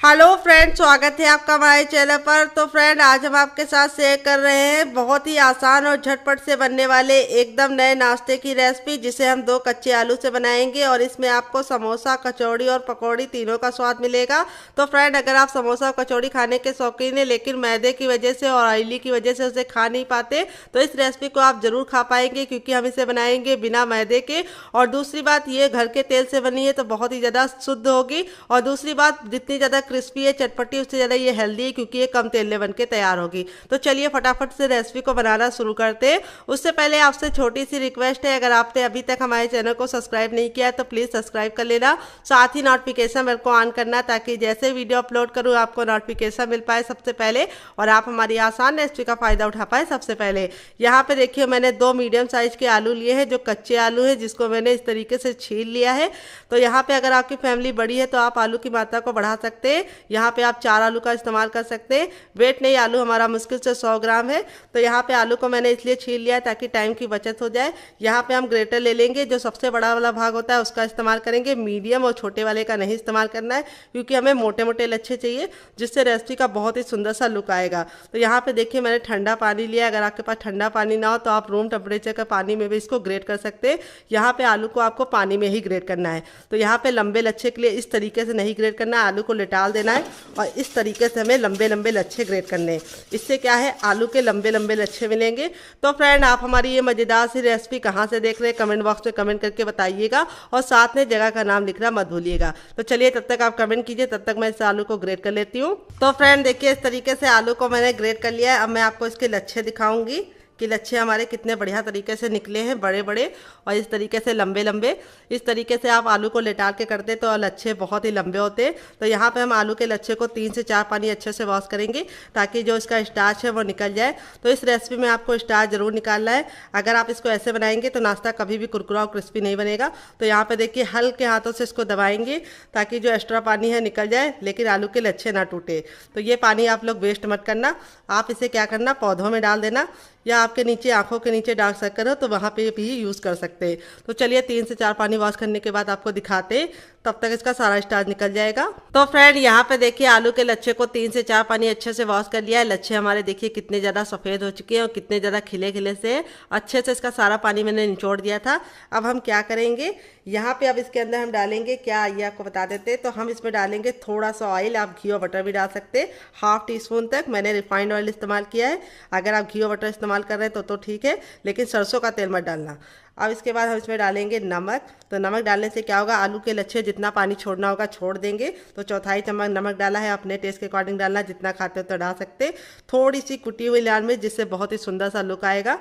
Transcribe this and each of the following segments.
Hello friend, स्वागत है आपका हमारे चैनल पर। तो फ्रेंड, आज हम आपके साथ शेयर कर रहे हैं बहुत ही आसान और झटपट से बनने वाले एकदम नए नाश्ते की रेसिपी, जिसे हम 2 कच्चे आलू से बनाएंगे और इसमें आपको समोसा, कचौड़ी और पकौड़ी तीनों का स्वाद मिलेगा। तो फ्रेंड, अगर आप समोसा और कचौड़ी खाने के शौकीन हैं लेकिन मैदे की वजह से और ऑयली की वजह से उसे खा नहीं पाते, तो इस रेसिपी को आप जरूर खा पाएंगे, क्योंकि हम इसे बनाएंगे बिना मैदे के। और दूसरी बात, ये घर के तेल से बनी है तो बहुत ही ज़्यादा शुद्ध होगी। और दूसरी बात, जितनी ज़्यादा क्रिस्पी है, चटपटी, उससे ज़्यादा ये हेल्दी है, क्योंकि ये कम तेल में बन के तैयार होगी। तो चलिए फटाफट से रेसिपी को बनाना शुरू करते हैं। उससे पहले आपसे छोटी सी रिक्वेस्ट है, अगर आपने अभी तक हमारे चैनल को सब्सक्राइब नहीं किया तो प्लीज़ सब्सक्राइब कर लेना। साथ ही नोटिफिकेशन बेल को ऑन करना, ताकि जैसे वीडियो अपलोड करूँ आपको नोटिफिकेशन मिल पाए सबसे पहले और आप हमारी आसान रेसिपी का फ़ायदा उठा पाए सबसे पहले। यहाँ पे देखिए, मैंने 2 मीडियम साइज़ के आलू लिए हैं, जो कच्चे आलू हैं, जिसको मैंने इस तरीके से छील लिया है। तो यहाँ पे अगर आपकी फैमिली बड़ी है तो आप आलू की मात्रा को बढ़ा सकते हैं। यहाँ पे आप 4 आलू का इस्तेमाल कर सकते हैं। वेट नहीं, आलू हमारा मुश्किल से 100 ग्राम है। तो यहाँ पे आलू को मैंने इसलिए छील लिया है ताकि टाइम की बचत हो जाए। यहाँ पे हम ग्रेटर ले लेंगे, जो सबसे बड़ा वाला भाग होता है उसका इस्तेमाल करेंगे। मीडियम और छोटे वाले का नहीं इस्तेमाल करना है, क्योंकि हमें मोटे मोटे लच्छे चाहिए, जिससे रेसिपी का बहुत ही सुंदर सा लुक आएगा। तो यहाँ पे देखिए, मैंने ठंडा पानी लिया। अगर आपके पास ठंडा पानी ना हो तो आप रूम टेम्परेचर का पानी में भी इसको ग्रेट कर सकते हैं। यहाँ पे आलू को आपको पानी में ही ग्रेट करना है। तो यहाँ पे लंबे लच्छे के लिए इस तरीके से नहीं ग्रेट करना है, आलू को लिटाल देना है और इस तरीके से हमें लंबे लंबे लच्छे ग्रेट करने हैं। इससे क्या है, आलू के लंबे लंबे लच्छे मिलेंगे। तो फ्रेंड, आप हमारी ये मज़ेदार सी रेसिपी कहाँ से देख रहे हैं, कमेंट बॉक्स में कमेंट करके बताइएगा और साथ में जगह का नाम लिखना मत भूलिएगा। तो चलिए, तब तक आप कमेंट कीजिए, तब तक मैं इस आलू को ग्रेट कर लेती हूँ। तो फ्रेंड देखिए, इस तरीके से आलू को मैंने ग्रेट कर लिया है। अब मैं आपको इसके लच्छे दिखाऊंगी कि लच्छे हमारे कितने बढ़िया तरीके से निकले हैं, बड़े बड़े और इस तरीके से लंबे लंबे। इस तरीके से आप आलू को लेटाल के करते तो लच्छे बहुत ही लंबे होते। तो यहाँ पे हम आलू के लच्छे को 3 से 4 पानी अच्छे से वॉश करेंगे, ताकि जो इसका स्टार्च है वो निकल जाए। तो इस रेसिपी में आपको स्टार्च जरूर निकालना है। अगर आप इसको ऐसे बनाएंगे तो नाश्ता कभी भी कुरकुरा और क्रिस्पी नहीं बनेगा। तो यहाँ पे देखिए, हल्के हाथों से इसको दबाएंगे ताकि जो एक्स्ट्रा पानी है निकल जाए, लेकिन आलू के लच्छे ना टूटे। तो ये पानी आप लोग वेस्ट मत करना। आप इसे क्या करना, पौधों में डाल देना, या आपके नीचे आंखों के नीचे डार्क सर्कल हो तो वहाँ पे भी यूज़ कर सकते हैं। तो चलिए, 3 से 4 पानी वॉश करने के बाद आपको दिखाते, तब तक इसका सारा स्टार्च निकल जाएगा। तो फ्रेंड, यहाँ पे देखिए, आलू के लच्छे को 3 से 4 पानी अच्छे से वॉश कर लिया है। लच्छे हमारे देखिए कितने ज़्यादा सफ़ेद हो चुके हैं और कितने ज़्यादा खिले खिले से अच्छे से इसका सारा पानी मैंने निचोड़ दिया था। अब हम क्या करेंगे, यहाँ पे अब इसके अंदर हम डालेंगे क्या, ये आपको बता देते। तो हम इसमें डालेंगे थोड़ा सा ऑयल, आप घी और बटर भी डाल सकते हैं, ½ टीस्पून तक। मैंने रिफाइंड ऑयल इस्तेमाल किया है। अगर आप घी और बटर इस्तेमाल कर रहे हैं तो ठीक है, लेकिन सरसों का तेल मत डालना। अब इसके बाद हम इसमें डालेंगे नमक। तो नमक डालने से क्या होगा, आलू के लच्छे जितना पानी छोड़ना होगा छोड़ देंगे। तो 1/4 चम्मच नमक डाला है, अपने टेस्ट के अकॉर्डिंग डालना, जितना खाते हो तो डाल सकते। थोड़ी सी कुटी हुई लाल मिर्च, जिससे बहुत ही सुंदर सा लुक आएगा।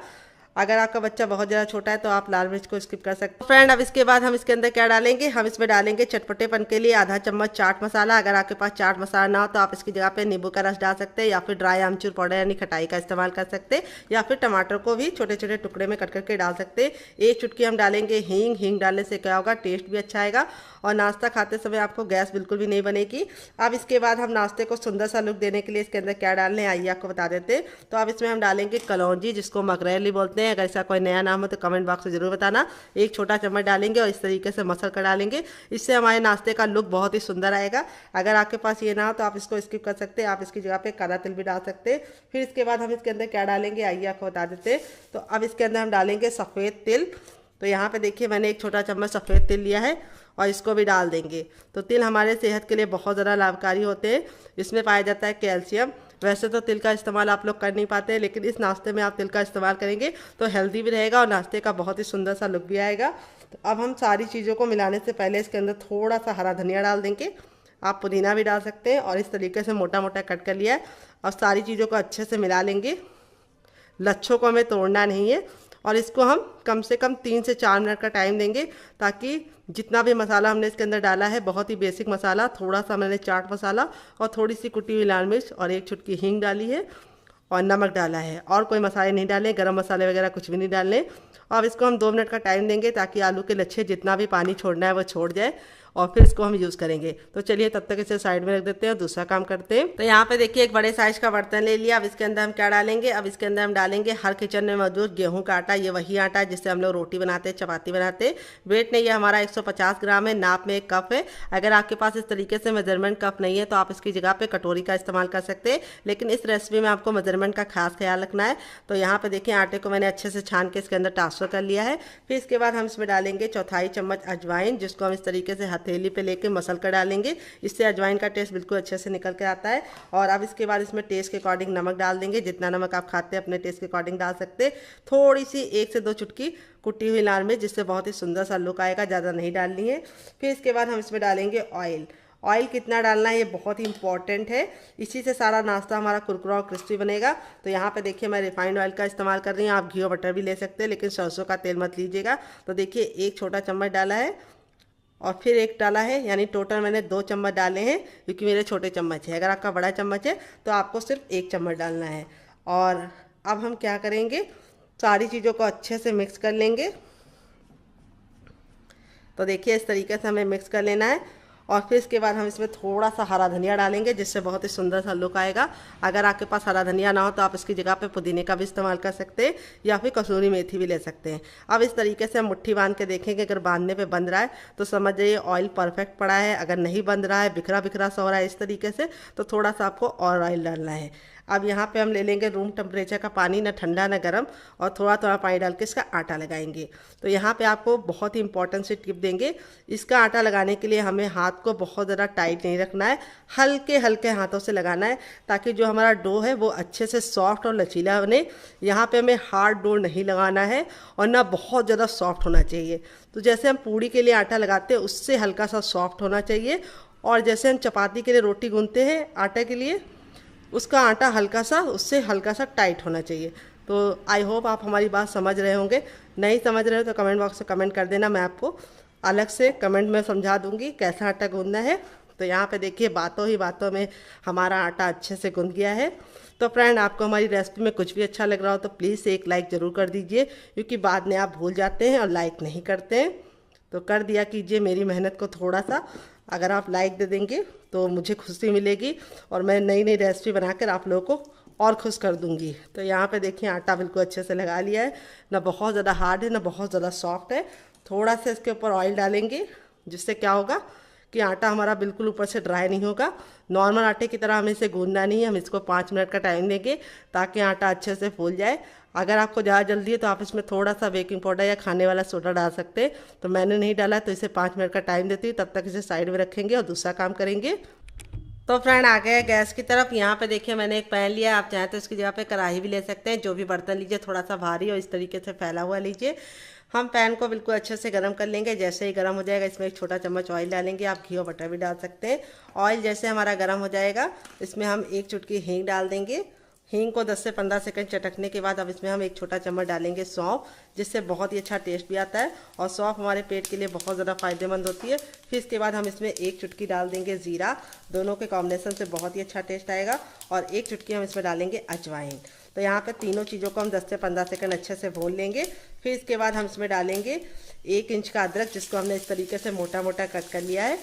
अगर आपका बच्चा बहुत ज़्यादा छोटा है तो आप लाल मिर्च को स्किप कर सकते हैं। फ्रेंड, अब इसके बाद हम इसके अंदर क्या डालेंगे, हम इसमें डालेंगे चटपटेपन के लिए ½ चम्मच चाट मसाला। अगर आपके पास चाट मसाला ना हो तो आप इसकी जगह पे नींबू का रस डाल सकते हैं, या फिर ड्राई आमचूर पाउडर यानी खटाई का इस्तेमाल कर सकते हैं, या फिर टमाटर को भी छोटे छोटे टुकड़े में कट करके डाल सकते हैं। 1 चुटकी हम डालेंगे हींग। हींग डालने से क्या होगा, टेस्ट भी अच्छा आएगा और नाश्ता खाते समय आपको गैस बिल्कुल भी नहीं बनेगी। अब इसके बाद हम नाश्ते को सुंदर सा लुक देने के लिए इसके अंदर क्या डालने हैं, आइए आपको बता देते हैं। तो अब इसमें हम डालेंगे कलौंजी, जिसको मगरैली बोलते हैं। अगर इसका कोई नया नाम हो तो कमेंट बॉक्स में जरूर बताना। 1 छोटा चम्मच डालेंगे और इस तरीके से मसल कर डालेंगे। इससे हमारे नाश्ते का लुक बहुत ही सुंदर आएगा। अगर आपके पास ये ना हो तो आप इसको स्किप कर सकते हैं, आप इसकी जगह पे काला तिल भी डाल सकते हैं। फिर इसके बाद हम इसके अंदर क्या डालेंगे, आइए आपको बता देते हैं। तो अब इसके अंदर हम डालेंगे सफ़ेद तिल। तो यहाँ पे देखिए, मैंने 1 छोटा चम्मच सफ़ेद तिल लिया है और इसको भी डाल देंगे। तो तिल हमारे सेहत के लिए बहुत ज़्यादा लाभकारी होते हैं। इसमें पाया जाता है कैल्शियम। वैसे तो तिल का इस्तेमाल आप लोग कर नहीं पाते, लेकिन इस नाश्ते में आप तिल का इस्तेमाल करेंगे तो हेल्दी भी रहेगा और नाश्ते का बहुत ही सुंदर सा लुक भी आएगा। तो अब हम सारी चीज़ों को मिलाने से पहले इसके अंदर थोड़ा सा हरा धनिया डाल देंगे। आप पुदीना भी डाल सकते हैं और इस तरीके से मोटा मोटा कट कर लिया है और सारी चीज़ों को अच्छे से मिला लेंगे। लच्छों को हमें तोड़ना नहीं है और इसको हम कम से कम 3 से 4 मिनट का टाइम देंगे, ताकि जितना भी मसाला हमने इसके अंदर डाला है, बहुत ही बेसिक मसाला, थोड़ा सा मैंने चाट मसाला और थोड़ी सी कुटी हुई लाल मिर्च और 1 चुटकी हींग डाली है और नमक डाला है, और कोई मसाले नहीं डाले, गरम मसाले वगैरह कुछ भी नहीं डालने। अब इसको हम 2 मिनट का टाइम देंगे, ताकि आलू के लच्छे जितना भी पानी छोड़ना है वो छोड़ जाए और फिर इसको हम यूज़ करेंगे। तो चलिए तब तक इसे साइड में रख देते हैं और दूसरा काम करते हैं। तो यहाँ पे देखिए एक बड़े साइज का बर्तन ले लिया। अब इसके अंदर हम क्या डालेंगे, अब इसके अंदर हम डालेंगे हर किचन में मौजूद गेहूं का आटा। ये वही आटा है जिससे हम लोग रोटी बनाते हैं, चपाती बनाते हैं। वेट नहीं है हमारा 150 ग्राम है, नाप में एक कप है। अगर आपके पास इस तरीके से मेजरमेंट कप नहीं है तो आप इसकी जगह पे कटोरी का इस्तेमाल कर सकते हैं, लेकिन इस रेसिपी में आपको मेजरमेंट का खास ख्याल रखना है। तो यहाँ पे देखिए आटे को मैंने अच्छे से छान के इसके अंदर ट्रांसफर कर लिया है। फिर इसके बाद हम इसमें डालेंगे चौथाई चम्मच अजवाइन, जिसको हम इस तरीके से हथेली पे लेके मसल कर डालेंगे। इससे अजवाइन का टेस्ट बिल्कुल अच्छे से निकल कर आता है। और अब इसके बाद इसमें टेस्ट के अकॉर्डिंग नमक डाल देंगे। जितना नमक आप खाते हैं अपने टेस्ट के अकॉर्डिंग डाल सकते हैं। थोड़ी सी 1 से 2 चुटकी कुटी हुई लाल मिर्च, जिससे बहुत ही सुंदर सा लुक आएगा, ज़्यादा नहीं डालनी है। फिर इसके बाद हम इसमें डालेंगे ऑयल। ऑयल कितना डालना है ये बहुत ही इंपॉर्टेंट है, इसी से सारा नाश्ता हमारा कुरकुरा और क्रिस्पी बनेगा। तो यहाँ पे देखिए मैं रिफाइंड ऑयल का इस्तेमाल कर रही हूँ, आप घी और बटर भी ले सकते हैं, लेकिन सरसों का तेल मत लीजिएगा। तो देखिए 1 छोटा चम्मच डाला है और फिर 1 डाला है, यानी टोटल मैंने 2 चम्मच डाले हैं, क्योंकि मेरे छोटे चम्मच है। अगर आपका बड़ा चम्मच है तो आपको सिर्फ 1 चम्मच डालना है। और अब हम क्या करेंगे, सारी चीज़ों को अच्छे से मिक्स कर लेंगे। तो देखिए इस तरीके से हमें मिक्स कर लेना है। और फिर इसके बाद हम इसमें थोड़ा सा हरा धनिया डालेंगे, जिससे बहुत ही सुंदर सा लुक आएगा। अगर आपके पास हरा धनिया ना हो तो आप इसकी जगह पे पुदीने का भी इस्तेमाल कर सकते हैं, या फिर कसूरी मेथी भी ले सकते हैं। अब इस तरीके से हम मुट्ठी बांध के देखेंगे, अगर बांधने पे बंध रहा है तो समझ जाइए ऑयल परफेक्ट पड़ा है। अगर नहीं बंध रहा है, बिखरा बिखरा सा हो रहा है इस तरीके से, तो थोड़ा सा आपको और ऑयल डालना है। अब यहाँ पे हम ले लेंगे रूम टेम्परेचर का पानी, ना ठंडा ना गर्म, और थोड़ा थोड़ा पानी डाल के इसका आटा लगाएंगे। तो यहाँ पे आपको बहुत ही इंपॉर्टेंट सी टिप देंगे। इसका आटा लगाने के लिए हमें हाथ को बहुत ज़्यादा टाइट नहीं रखना है, हल्के हल्के हाथों से लगाना है, ताकि जो हमारा डो है वो अच्छे से सॉफ्ट और लचीला बने। यहाँ पे हमें हार्ड डो नहीं लगाना है और ना बहुत ज़्यादा सॉफ्ट होना चाहिए। तो जैसे हम पूड़ी के लिए आटा लगाते हैं उससे हल्का सा सॉफ्ट होना चाहिए, और जैसे हम चपाती के लिए रोटी गूंथते हैं आटे के लिए, उसका आटा हल्का सा, उससे हल्का सा टाइट होना चाहिए। तो आई होप आप हमारी बात समझ रहे होंगे। नहीं समझ रहे हो तो कमेंट बॉक्स में कमेंट कर देना, मैं आपको अलग से कमेंट में समझा दूंगी कैसा आटा गूंदना है। तो यहाँ पे देखिए बातों ही बातों में हमारा आटा अच्छे से गूंद गया है। तो फ्रेंड आपको हमारी रेसिपी में कुछ भी अच्छा लग रहा हो तो प्लीज़ एक लाइक ज़रूर कर दीजिए, क्योंकि बाद में आप भूल जाते हैं और लाइक नहीं करते हैं। तो कर दिया कीजिए मेरी मेहनत को थोड़ा सा। अगर आप लाइक दे देंगे तो मुझे खुशी मिलेगी, और मैं नई नई रेसिपी बनाकर आप लोगों को और खुश कर दूंगी। तो यहाँ पे देखिए आटा बिल्कुल अच्छे से लगा लिया है, ना बहुत ज़्यादा हार्ड है ना बहुत ज़्यादा सॉफ्ट है। थोड़ा सा इसके ऊपर ऑयल डालेंगे, जिससे क्या होगा कि आटा हमारा बिल्कुल ऊपर से ड्राई नहीं होगा। नॉर्मल आटे की तरह हमें इसे गूंदना नहीं है, हम इसको 5 मिनट का टाइम देंगे ताकि आटा अच्छे से फूल जाए। अगर आपको ज़्यादा जल्दी है तो आप इसमें थोड़ा सा बेकिंग पाउडर या खाने वाला सोडा डाल सकते हैं। तो मैंने नहीं डाला, तो इसे 5 मिनट का टाइम देती हूँ, तब तक इसे साइड में रखेंगे और दूसरा काम करेंगे। तो फ्रेंड आ गए गैस की तरफ। यहाँ पे देखिए मैंने एक पैन लिया, आप चाहें तो इसकी जगह पे कढ़ाई भी ले सकते हैं। जो भी बर्तन लीजिए थोड़ा सा भारी और इस तरीके से फैला हुआ लीजिए। हम पैन को बिल्कुल अच्छे से गर्म कर लेंगे। जैसे ही गर्म हो जाएगा इसमें 1 छोटा चम्मच ऑयल डालेंगे, आप घी और बटर भी डाल सकते हैं। ऑयल जैसे हमारा गर्म हो जाएगा इसमें हम 1 चुटकी हींग डाल देंगे। हींग को 10 से 15 सेकंड चटकने के बाद अब इसमें हम 1 छोटा चम्मच डालेंगे सौंफ, जिससे बहुत ही अच्छा टेस्ट भी आता है, और सौंफ हमारे पेट के लिए बहुत ज़्यादा फायदेमंद होती है। फिर इसके बाद हम इसमें 1 चुटकी डाल देंगे ज़ीरा, दोनों के कॉम्बिनेशन से बहुत ही अच्छा टेस्ट आएगा, और 1 चुटकी हम इसमें डालेंगे अजवाइन। तो यहाँ पे तीनों चीज़ों को हम 10 से 15 सेकंड अच्छे से भून लेंगे। फिर इसके बाद हम इसमें डालेंगे 1 इंच का अदरक, जिसको हमने इस तरीके से मोटा मोटा कट कर लिया है,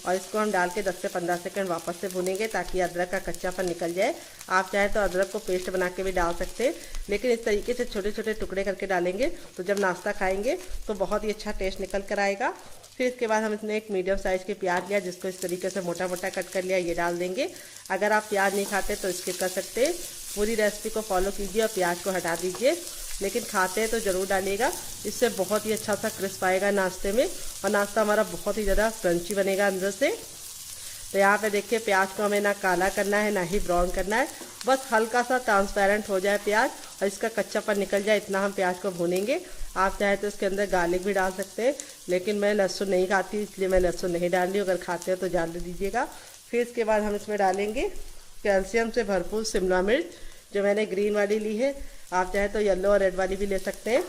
और इसको हम डाल के 10 से 15 सेकंड वापस से भूनेंगे ताकि अदरक का कच्चापन निकल जाए। आप चाहे तो अदरक को पेस्ट बना के भी डाल सकते हैं, लेकिन इस तरीके से छोटे छोटे टुकड़े करके डालेंगे तो जब नाश्ता खाएंगे तो बहुत ही अच्छा टेस्ट निकल कर आएगा। फिर इसके बाद हम इसमें एक मीडियम साइज़ की प्याज लिया, जिसको इस तरीके से मोटा मोटा कट कर लिया, ये डाल देंगे। अगर आप प्याज नहीं खाते तो स्किप कर सकते हैं। पूरी रेसिपी को फॉलो कीजिए और प्याज को हटा दीजिए, लेकिन खाते हैं तो ज़रूर डालिएगा। इससे बहुत ही अच्छा सा क्रिस्प आएगा नाश्ते में, और नाश्ता हमारा बहुत ही ज़्यादा क्रंची बनेगा अंदर से। तो यहाँ पे देखिए प्याज को हमें ना काला करना है ना ही ब्राउन करना है, बस हल्का सा ट्रांसपेरेंट हो जाए प्याज और इसका कच्चापन निकल जाए, इतना हम प्याज को भूनेंगे। आप चाहे तो इसके अंदर गार्लिक भी डाल सकते हैं, लेकिन मैं लहसुन नहीं खाती इसलिए मैं लहसुन नहीं डाल रही हूँ। अगर खाते हो तो डाल दीजिएगा। फिर इसके बाद हम इसमें डालेंगे कैल्शियम से भरपूर शिमला मिर्च, जो मैंने ग्रीन वाली ली है। आप चाहे तो येलो और रेड वाली भी ले सकते हैं।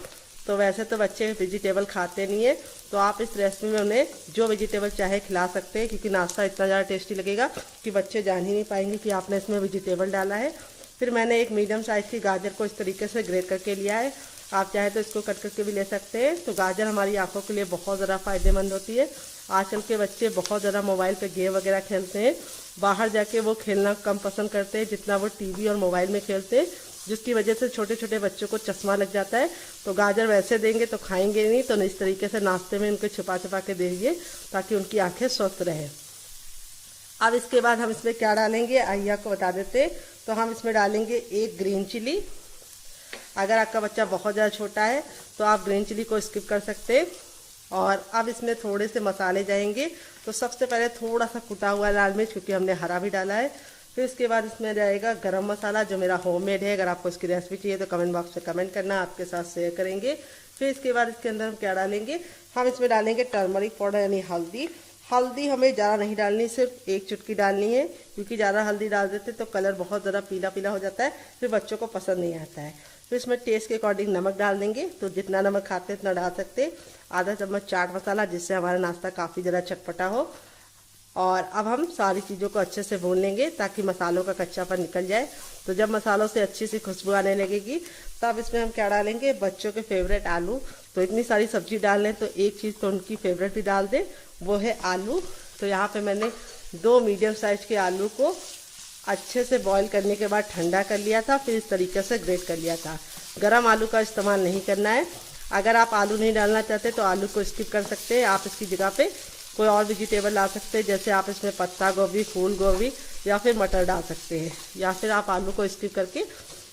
तो वैसे तो बच्चे वेजिटेबल खाते नहीं है, तो आप इस रेसिपी में उन्हें जो वेजिटेबल चाहे खिला सकते हैं, क्योंकि नाश्ता इतना ज़्यादा टेस्टी लगेगा कि बच्चे जान ही नहीं पाएंगे कि आपने इसमें वेजिटेबल डाला है। फिर मैंने एक मीडियम साइज़ की गाजर को इस तरीके से ग्रेट करके लिया है। आप चाहे तो इसको कट करके भी ले सकते हैं। तो गाजर हमारी आंखों के लिए बहुत ज़्यादा फ़ायदेमंद होती है। आजकल के बच्चे बहुत ज़्यादा मोबाइल पे गेम वगैरह खेलते हैं, बाहर जाके वो खेलना कम पसंद करते हैं जितना वो टीवी और मोबाइल में खेलते हैं, जिसकी वजह से छोटे छोटे बच्चों को चश्मा लग जाता है। तो गाजर वैसे देंगे तो खाएंगे नहीं, तो इस तरीके से नाश्ते में उनको छुपा छुपा के दीजिए ताकि उनकी आंखें स्वस्थ रहें। अब इसके बाद हम इसमें क्या डालेंगे आइए आपको बता देते हैं। तो हम इसमें डालेंगे एक ग्रीन चिली। अगर आपका बच्चा बहुत ज़्यादा छोटा है तो आप ग्रीन चिली को स्किप कर सकते हैं। और अब इसमें थोड़े से मसाले जाएंगे। तो सबसे पहले थोड़ा सा कुटा हुआ लाल मिर्च, क्योंकि हमने हरा भी डाला है। फिर इसके बाद इसमें जाएगा गरम मसाला जो मेरा होममेड है। अगर आपको इसकी रेसिपी चाहिए तो कमेंट बॉक्स में कमेंट करना, आपके साथ शेयर करेंगे। फिर इसके बाद इसके अंदर हम क्या डालेंगे, हम इसमें डालेंगे टर्मरिक पाउडर यानी हल्दी। हल्दी हमें ज़्यादा नहीं डालनी, सिर्फ एक चुटकी डालनी है, क्योंकि ज़्यादा हल्दी डाल देते तो कलर बहुत ज़्यादा पीला पीला हो जाता है, फिर बच्चों को पसंद नहीं आता है। फिर इसमें टेस्ट के अकॉर्डिंग नमक डाल देंगे, तो जितना नमक खाते हैं उतना डाल सकते। आधा चम्मच चाट मसाला, जिससे हमारा नाश्ता काफ़ी ज़्यादा चटपटा हो। और अब हम सारी चीज़ों को अच्छे से भून लेंगे ताकि मसालों का कच्चापन निकल जाए। तो जब मसालों से अच्छी सी खुशबू आने लगेगी तब इसमें हम क्या डालेंगे, बच्चों के फेवरेट आलू। तो इतनी सारी सब्जी डाल लें तो एक चीज़ तो उनकी फेवरेट भी डाल दें, वो है आलू। तो यहाँ पे मैंने 2 मीडियम साइज़ के आलू को अच्छे से बॉईल करने के बाद ठंडा कर लिया था, फिर इस तरीके से ग्रेट कर लिया था। गरम आलू का इस्तेमाल नहीं करना है। अगर आप आलू नहीं डालना चाहते तो आलू को स्किप कर सकते हैं। आप इसकी जगह पे कोई और वेजिटेबल डाल सकते हैं, जैसे आप इसमें पत्ता गोभी, फूल गोभी या फिर मटर डाल सकते हैं। या फिर आप आलू को स्किप करके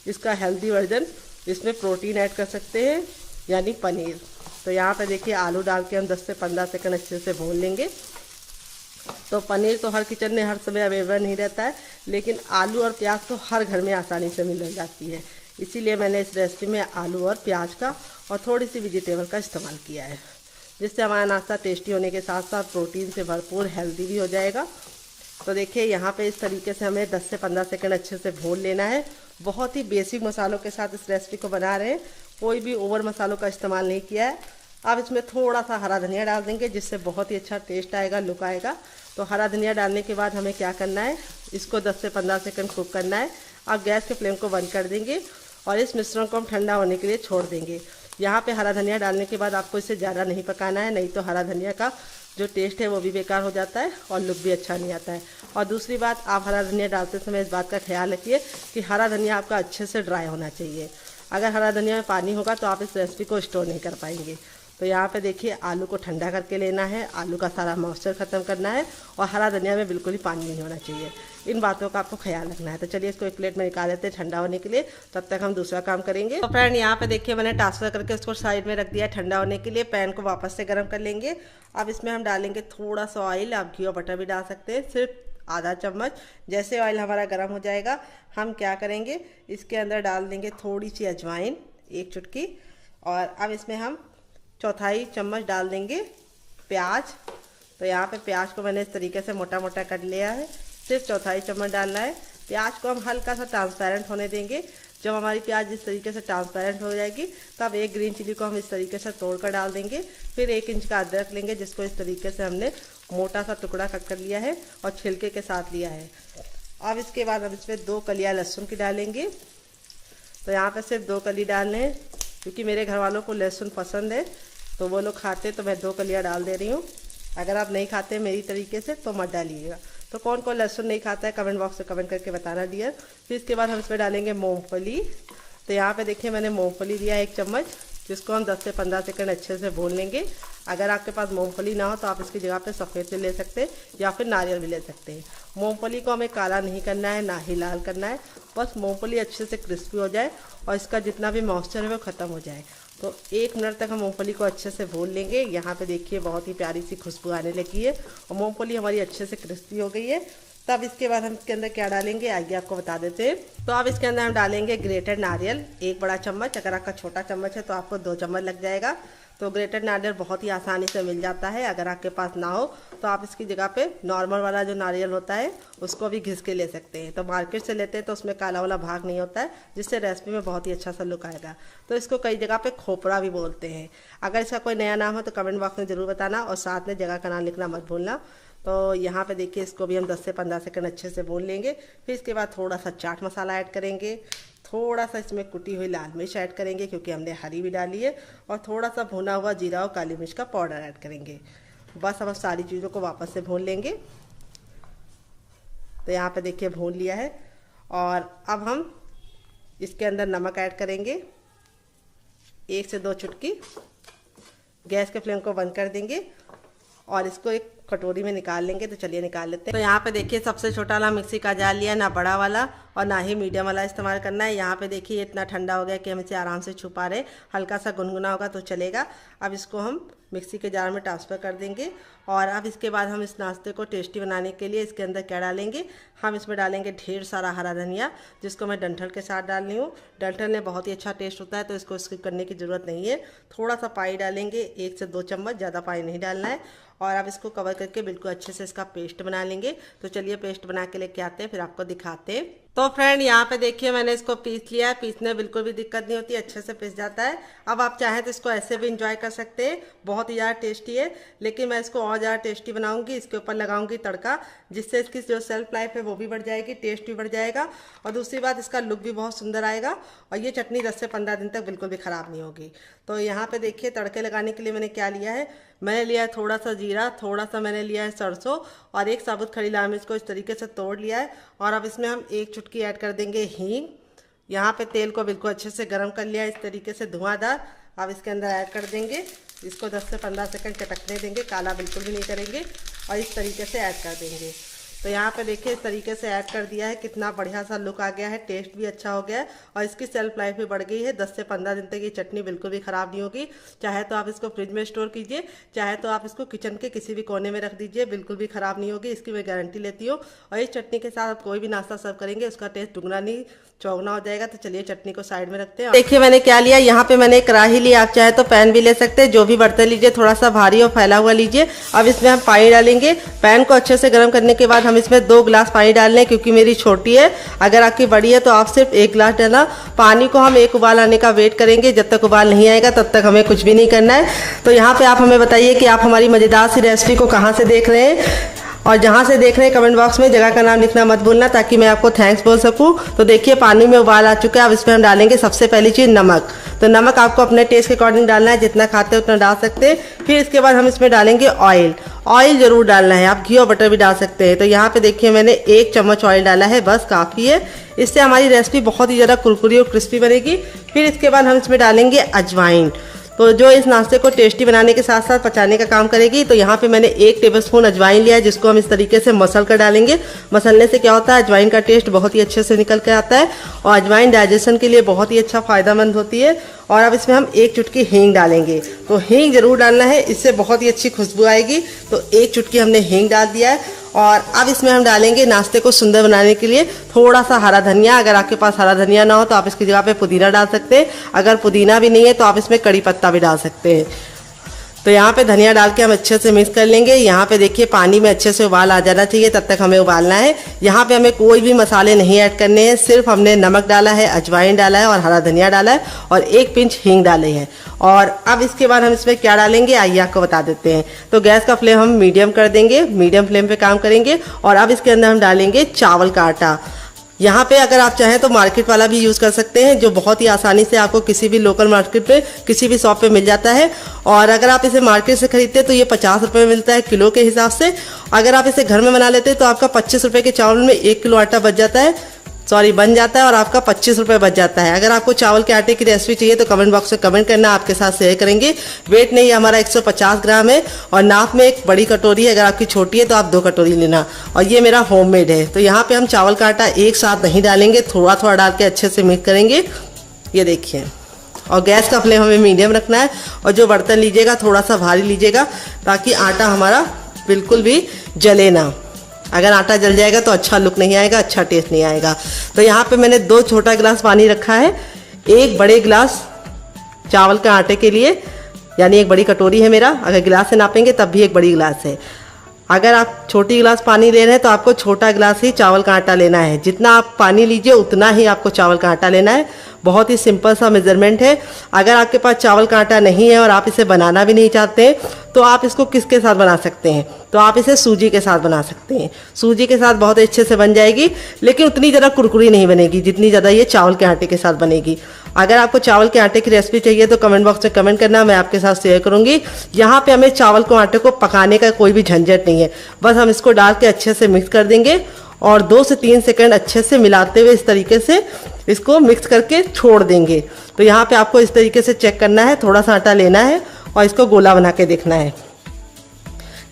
इसका हेल्दी वर्जन, इसमें प्रोटीन ऐड कर सकते हैं यानी पनीर। तो यहाँ पे देखिए आलू डाल के हम 10 से 15 सेकंड अच्छे से भून लेंगे। तो पनीर तो हर किचन में हर समय अवेलेबल नहीं रहता है, लेकिन आलू और प्याज तो हर घर में आसानी से मिल जाती है। इसीलिए मैंने इस रेसिपी में आलू और प्याज का और थोड़ी सी वेजिटेबल का इस्तेमाल किया है, जिससे हमारा नाश्ता टेस्टी होने के साथ साथ प्रोटीन से भरपूर हेल्दी भी हो जाएगा। तो देखिए यहाँ पे इस तरीके से हमें 10 से 15 सेकंड अच्छे से भून लेना है। बहुत ही बेसिक मसालों के साथ इस रेसिपी को बना रहे हैं, कोई भी ओवर मसालों का इस्तेमाल नहीं किया है। अब इसमें थोड़ा सा हरा धनिया डाल देंगे, जिससे बहुत ही अच्छा टेस्ट आएगा, लुक आएगा। तो हरा धनिया डालने के बाद हमें क्या करना है, इसको 10 से 15 सेकंड कुक करना है। अब गैस के फ्लेम को बंद कर देंगे और इस मिश्रण को हम ठंडा होने के लिए छोड़ देंगे। यहाँ पे हरा धनिया डालने के बाद आपको इसे ज़्यादा नहीं पकाना है, नहीं तो हरा धनिया का जो टेस्ट है वो भी बेकार हो जाता है और लुक भी अच्छा नहीं आता है। और दूसरी बात, आप हरा धनिया डालते समय इस बात का ख्याल रखिए कि हरा धनिया आपका अच्छे से ड्राई होना चाहिए। अगर हरा धनिया में पानी होगा तो आप इस रेसिपी को स्टोर नहीं कर पाएंगे। तो यहाँ पे देखिए आलू को ठंडा करके लेना है, आलू का सारा मॉइस्चर ख़त्म करना है और हरा धनिया में बिल्कुल ही पानी नहीं होना चाहिए। इन बातों का आपको ख्याल रखना है। तो चलिए इसको एक प्लेट में निकाल देते हैं ठंडा होने के लिए, तब तक हम दूसरा काम करेंगे। तो फ्रेंड यहाँ पे देखिए मैंने ट्रांसफर करके उसको साइड में रख दिया ठंडा होने के लिए। पैन को वापस से गर्म कर लेंगे। अब इसमें हम डालेंगे थोड़ा सा ऑयल, आप घी और बटर भी डाल सकते हैं, सिर्फ आधा चम्मच। जैसे ऑयल हमारा गर्म हो जाएगा हम क्या करेंगे, इसके अंदर डाल देंगे थोड़ी सी अजवाइन, 1 चुटकी। और अब इसमें हम 1/4 चम्मच डाल देंगे प्याज। तो यहाँ पे प्याज को मैंने इस तरीके से मोटा मोटा कट लिया है, सिर्फ 1/4 चम्मच डालना है। प्याज को हम हल्का सा ट्रांसपेरेंट होने देंगे। जब हमारी प्याज इस तरीके से ट्रांसपेरेंट हो जाएगी तब एक ग्रीन चिली को हम इस तरीके से तोड़ कर डाल देंगे। फिर 1 इंच का अदरक लेंगे, जिसको इस तरीके से हमने मोटा सा टुकड़ा कट कर लिया है और छिलके के साथ लिया है। अब इसके बाद हम इसमें 2 कलियाँ लहसुन की डालेंगे। तो यहाँ पे सिर्फ 2 कली डालने हैं, क्योंकि मेरे घर वालों को लहसुन पसंद है तो वो लोग खाते, तो मैं 2 कलियाँ डाल दे रही हूँ। अगर आप नहीं खाते मेरी तरीके से तो मत डालिएगा। तो कौन कौन लहसुन नहीं खाता है कमेंट बॉक्स में कमेंट करके बताना डियर। फिर इसके बाद हम इसमें डालेंगे मूंगफली। तो यहाँ पे देखिए मैंने मूंगफली दिया 1 चम्मच, जिसको हम 10 से 15 सेकंड अच्छे से भून लेंगे। अगर आपके पास मूंगफली ना हो तो आप इसकी जगह पे सफ़ेद तिल ले सकते हैं या फिर नारियल भी ले सकते हैं। मूंगफली को हमें काला नहीं करना है, ना ही लाल करना है, बस मूंगफली अच्छे से क्रिस्पी हो जाए और इसका जितना भी मॉइस्चर है वो ख़त्म हो जाए। तो 1 मिनट तक हम मूंगफली को अच्छे से भून लेंगे। यहाँ पे देखिए बहुत ही प्यारी सी खुशबू आने लगी है और मूंगफली हमारी अच्छे से क्रिस्पी हो गई है। तब इसके बाद हम इसके अंदर क्या डालेंगे आइए आपको बता देते हैं। तो अब इसके अंदर हम डालेंगे ग्रेटेड नारियल 1 बड़ा चम्मच। अगर आपका छोटा चम्मच है तो आपको 2 चम्मच लग जाएगा। तो ग्रेटेड नारियल बहुत ही आसानी से मिल जाता है। अगर आपके पास ना हो तो आप इसकी जगह पे नॉर्मल वाला जो नारियल होता है उसको भी घिस के ले सकते हैं। तो मार्केट से लेते हैं तो उसमें काला वाला भाग नहीं होता है, जिससे रेसिपी में बहुत ही अच्छा सा लुक आएगा। तो इसको कई जगह पे खोपड़ा भी बोलते हैं। अगर इसका कोई नया नाम हो तो कमेंट बॉक्स में ज़रूर बताना और साथ में जगह का नाम लिखना मत भूलना। तो यहाँ पे देखिए इसको भी हम 10 से 15 सेकंड अच्छे से भून लेंगे। फिर इसके बाद थोड़ा सा चाट मसाला ऐड करेंगे, थोड़ा सा इसमें कुटी हुई लाल मिर्च ऐड करेंगे क्योंकि हमने हरी भी डाली है, और थोड़ा सा भुना हुआ जीरा और काली मिर्च का पाउडर ऐड करेंगे। बस अब सारी चीज़ों को वापस से भून लेंगे। तो यहाँ पे देखिए भून लिया है और अब हम इसके अंदर नमक ऐड करेंगे 1 से 2 चुटकी। गैस के फ्लेम को बंद कर देंगे और इसको एक कटोरी में निकाल लेंगे। तो चलिए निकाल लेते हैं। तो यहाँ पे देखिए सबसे छोटा वाला मिक्सी का जार लिया, ना बड़ा वाला और ना ही मीडियम वाला इस्तेमाल करना है। यहाँ पे देखिए इतना ठंडा हो गया कि हम इसे आराम से छू पा रहे, हल्का सा गुनगुना होगा तो चलेगा। अब इसको हम मिक्सी के जार में ट्रांसफ़र कर देंगे और अब इसके बाद हम इस नाश्ते को टेस्टी बनाने के लिए इसके अंदर क्या डालेंगे, हम इसमें डालेंगे ढेर सारा हरा धनिया, जिसको मैं डंठल के साथ डाल रही हूँ। डंठल में बहुत ही अच्छा टेस्ट होता है तो इसको स्किप करने की ज़रूरत नहीं है। थोड़ा सा पानी डालेंगे, 1 से 2 चम्मच, ज़्यादा पानी नहीं डालना है। और अब इसको कवर करके बिल्कुल अच्छे से इसका पेस्ट बना लेंगे। तो चलिए पेस्ट बना के लेके आते हैं, फिर आपको दिखाते हैं। तो फ्रेंड यहाँ पे देखिए मैंने इसको पीस लिया है। पीसने में बिल्कुल भी दिक्कत नहीं होती, अच्छे से पीस जाता है। अब आप चाहें तो इसको ऐसे भी इंजॉय कर सकते हैं, बहुत ही ज़्यादा टेस्टी है। लेकिन मैं इसको और ज़्यादा टेस्टी बनाऊंगी, इसके ऊपर लगाऊंगी तड़का, जिससे इसकी जो सेल्फ लाइफ है वो भी बढ़ जाएगी, टेस्ट भी बढ़ जाएगा और दूसरी बात इसका लुक भी बहुत सुंदर आएगा। और ये चटनी 10 से 15 दिन तक बिल्कुल भी ख़राब नहीं होगी। तो यहाँ पे देखिए तड़के लगाने के लिए मैंने क्या लिया है, मैंने लिया है थोड़ा सा जीरा, थोड़ा सा मैंने लिया है सरसों और एक साबुत खड़ी लाल मिर्च को इस तरीके से तोड़ लिया है। और अब इसमें हम 1 चुटकी ऐड कर देंगे हींग। यहाँ पे तेल को बिल्कुल अच्छे से गर्म कर लिया है इस तरीके से धुआंधार। अब इसके अंदर ऐड कर देंगे, इसको 10 से 15 सेकंड चटकने देंगे, काला बिल्कुल भी नहीं करेंगे और इस तरीके से ऐड कर देंगे। तो यहाँ पे देखिए इस तरीके से ऐड कर दिया है, कितना बढ़िया सा लुक आ गया है, टेस्ट भी अच्छा हो गया है और इसकी सेल्फ लाइफ भी बढ़ गई है। 10 से 15 दिन तक ये चटनी बिल्कुल भी ख़राब नहीं होगी। चाहे तो आप इसको फ्रिज में स्टोर कीजिए, चाहे तो आप इसको किचन के किसी भी कोने में रख दीजिए, बिल्कुल भी ख़राब नहीं होगी, इसकी मैं गारंटी लेती हूँ। और इस चटनी के साथ आप कोई भी नाश्ता सर्व करेंगे उसका टेस्ट दुगना नहीं चौगुना हो जाएगा। तो चलिए चटनी को साइड में रखते हैं। देखिए मैंने क्या लिया, यहाँ पे मैंने कढ़ाई ली, आप चाहे तो पैन भी ले सकते हैं, जो भी बर्तन लीजिए थोड़ा सा भारी और फैला हुआ लीजिए। अब इसमें हम पानी डालेंगे। पैन को अच्छे से गर्म करने के बाद हम इसमें 2 गिलास पानी डाल लें, क्योंकि मेरी छोटी है, अगर आपकी बड़ी है तो आप सिर्फ 1 गिलास डालना। पानी को हम 1 उबाल आने का वेट करेंगे, जब तक उबाल नहीं आएगा तब तक हमें कुछ भी नहीं करना है। तो यहाँ पे आप हमें बताइए कि आप हमारी मज़ेदार सी रेसिपी को कहाँ से देख रहे हैं और जहाँ से देख रहे हैं कमेंट बॉक्स में जगह का नाम लिखना मत भूलना, ताकि मैं आपको थैंक्स बोल सकूँ। तो देखिए पानी में उबाल आ चुका है। अब इसमें हम डालेंगे सबसे पहली चीज़ नमक। तो नमक आपको अपने टेस्ट के अकॉर्डिंग डालना है, जितना खाते हैं उतना डाल सकते हैं। फिर इसके बाद हम इसमें डालेंगे ऑयल। ऑयल ज़रूर डालना है, आप घी और बटर भी डाल सकते हैं। तो यहाँ पे देखिए मैंने 1 चम्मच ऑयल डाला है, बस काफ़ी है। इससे हमारी रेसिपी बहुत ही ज़्यादा कुरकुरी और क्रिस्पी बनेगी। फिर इसके बाद हम इसमें डालेंगे अजवाइन, तो जो इस नाश्ते को टेस्टी बनाने के साथ साथ पचाने का काम करेगी। तो यहाँ पे मैंने 1 टेबलस्पून अजवाइन लिया है, जिसको हम इस तरीके से मसल कर डालेंगे। मसलने से क्या होता है, अजवाइन का टेस्ट बहुत ही अच्छे से निकल के आता है और अजवाइन डाइजेशन के लिए बहुत ही अच्छा फ़ायदेमंद होती है। और अब इसमें हम 1 चुटकी हींग डालेंगे। तो हींग ज़रूर डालना है, इससे बहुत ही अच्छी खुशबू आएगी। तो 1 चुटकी हमने हींग डाल दिया है। और अब इसमें हम डालेंगे नाश्ते को सुंदर बनाने के लिए थोड़ा सा हरा धनिया। अगर आपके पास हरा धनिया ना हो तो आप इसकी जगह पे पुदीना डाल सकते हैं। अगर पुदीना भी नहीं है तो आप इसमें कड़ी पत्ता भी डाल सकते हैं। तो यहाँ पे धनिया डाल के हम अच्छे से मिक्स कर लेंगे। यहाँ पे देखिए पानी में अच्छे से उबाल आ जाना चाहिए, तब तक हमें उबालना है। यहाँ पे हमें कोई भी मसाले नहीं ऐड करने हैं, सिर्फ हमने नमक डाला है, अजवाइन डाला है और हरा धनिया डाला है और 1 पिंच हींग डाले हैं। और अब इसके बाद हम इसमें क्या डालेंगे आइए आपको बता देते हैं। तो गैस का फ्लेम हम मीडियम कर देंगे, मीडियम फ्लेम पे काम करेंगे। और अब इसके अंदर हम डालेंगे चावल का आटा। यहाँ पे अगर आप चाहें तो मार्केट वाला भी यूज़ कर सकते हैं, जो बहुत ही आसानी से आपको किसी भी लोकल मार्केट पे किसी भी शॉप पे मिल जाता है। और अगर आप इसे मार्केट से खरीदते हैं तो ये 50 रुपये में मिलता है किलो के हिसाब से। अगर आप इसे घर में बना लेते हैं तो आपका 25 रुपये के चावल में 1 किलो आटा बन जाता है और आपका 25 रुपये बच जाता है। अगर आपको चावल के आटे की रेसिपी चाहिए तो कमेंट बॉक्स में कमेंट करना, आपके साथ शेयर करेंगे। वेट नहीं हमारा 150 ग्राम है और नाप में एक बड़ी कटोरी है, अगर आपकी छोटी है तो आप 2 कटोरी लेना। और ये मेरा होममेड है। तो यहाँ पे हम चावल का आटा एक साथ नहीं डालेंगे, थोड़ा थोड़ा डाल के अच्छे से मिक्स करेंगे। ये देखिए, और गैस का फ्लेम हमें मीडियम रखना है। और जो बर्तन लीजिएगा थोड़ा सा भारी लीजिएगा, ताकि आटा हमारा बिल्कुल भी जले ना। अगर आटा जल जाएगा तो अच्छा लुक नहीं आएगा, अच्छा टेस्ट नहीं आएगा। तो यहाँ पे मैंने 2 छोटा गिलास पानी रखा है, 1 बड़े गिलास चावल के आटे के लिए, यानी 1 बड़ी कटोरी है मेरा। अगर गिलास से नापेंगे तब भी 1 बड़ी गिलास है। अगर आप छोटी गिलास पानी ले रहे हैं तो आपको छोटा गिलास ही चावल का आटा लेना है। जितना आप पानी लीजिए उतना ही आपको चावल का आटा लेना है। बहुत ही सिंपल सा मेजरमेंट है। अगर आपके पास चावल का आटा नहीं है और आप इसे बनाना भी नहीं चाहते तो आप इसको किसके साथ बना सकते हैं, तो आप इसे सूजी के साथ बना सकते हैं। सूजी के साथ बहुत अच्छे से बन जाएगी, लेकिन उतनी ज़्यादा कुरकुरी नहीं बनेगी जितनी ज़्यादा ये चावल के आटे के साथ बनेगी। अगर आपको चावल के आटे की रेसिपी चाहिए तो कमेंट बॉक्स में कमेंट करना, मैं आपके साथ शेयर करूंगी। यहाँ पे हमें चावल को आटे को पकाने का कोई भी झंझट नहीं है, बस हम इसको डाल के अच्छे से मिक्स कर देंगे और 2 से 3 सेकंड अच्छे से मिलाते हुए इस तरीके से इसको मिक्स करके छोड़ देंगे। तो यहाँ पे आपको इस तरीके से चेक करना है, थोड़ा सा आटा लेना है और इसको गोला बना के देखना है।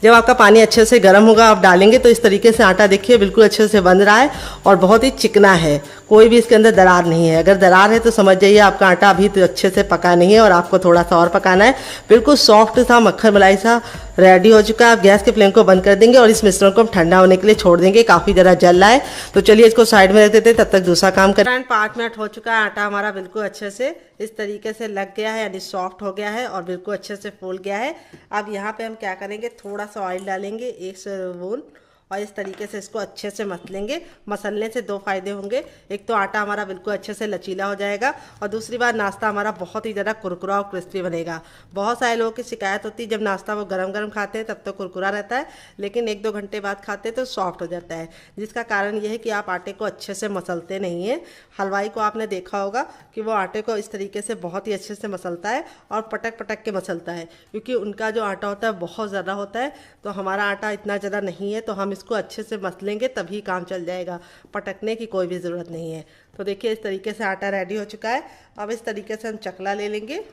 जब आपका पानी अच्छे से गर्म होगा आप डालेंगे तो इस तरीके से आटा देखिए बिल्कुल अच्छे से बन रहा है और बहुत ही चिकना है, कोई भी इसके अंदर दरार नहीं है। अगर दरार है तो समझ जाइए आपका आटा अभी तो अच्छे से पका नहीं है और आपको थोड़ा सा और पकाना है। बिल्कुल सॉफ्ट सा मक्खन मलाई सा रेडी हो चुका है। आप गैस के फ्लेम को बंद कर देंगे और इस मिश्रण को हम ठंडा होने के लिए छोड़ देंगे, काफ़ी ज़रा जल रहा है। तो चलिए इसको साइड में रख देते हैं, तब तक दूसरा काम करें। 5 मिनट हो चुका है, आटा हमारा बिल्कुल अच्छे से इस तरीके से लग गया है, यानी सॉफ्ट हो गया है और बिल्कुल अच्छे से फूल गया है। अब यहाँ पे हम क्या करेंगे, थोड़ा सा ऑयल डालेंगे 1 स्पून और इस तरीके से इसको अच्छे से मसलेंगे। मसलने से 2 फायदे होंगे, एक तो आटा हमारा बिल्कुल अच्छे से लचीला हो जाएगा और दूसरी बात नाश्ता हमारा बहुत ही ज़्यादा कुरकुरा और क्रिस्पी बनेगा। बहुत सारे लोगों की शिकायत होती है जब नाश्ता वो गरम गरम खाते हैं तब तो कुरकुरा रहता है, लेकिन 1-2 घंटे बाद खाते हैं तो सॉफ्ट हो जाता है, जिसका कारण ये है कि आप आटे को अच्छे से मसलते नहीं हैं। हलवाई को आपने देखा होगा कि वो आटे को इस तरीके से बहुत ही अच्छे से मसलता है और पटक पटक के मसलता है, क्योंकि उनका जो आटा होता है बहुत ज़्यादा होता है। तो हमारा आटा इतना ज़्यादा नहीं है, तो हम इसको अच्छे से मसलेंगे तभी काम चल जाएगा, पटकने की कोई भी ज़रूरत नहीं है। तो देखिए इस तरीके से आटा रेडी हो चुका है। अब इस तरीके से हम चकला ले लेंगे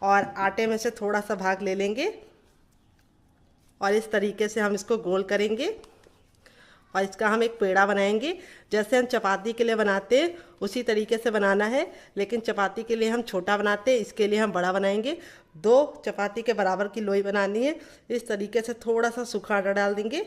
और आटे में से थोड़ा सा भाग ले लेंगे और इस तरीके से हम इसको गोल करेंगे और इसका हम एक पेड़ा बनाएंगे। जैसे हम चपाती के लिए बनाते हैं उसी तरीके से बनाना है, लेकिन चपाती के लिए हम छोटा बनाते हैं, इसके लिए हम बड़ा बनाएंगे। 2 चपाती के बराबर की लोई बनानी है। इस तरीके से थोड़ा सा सूखा आटा डाल देंगे।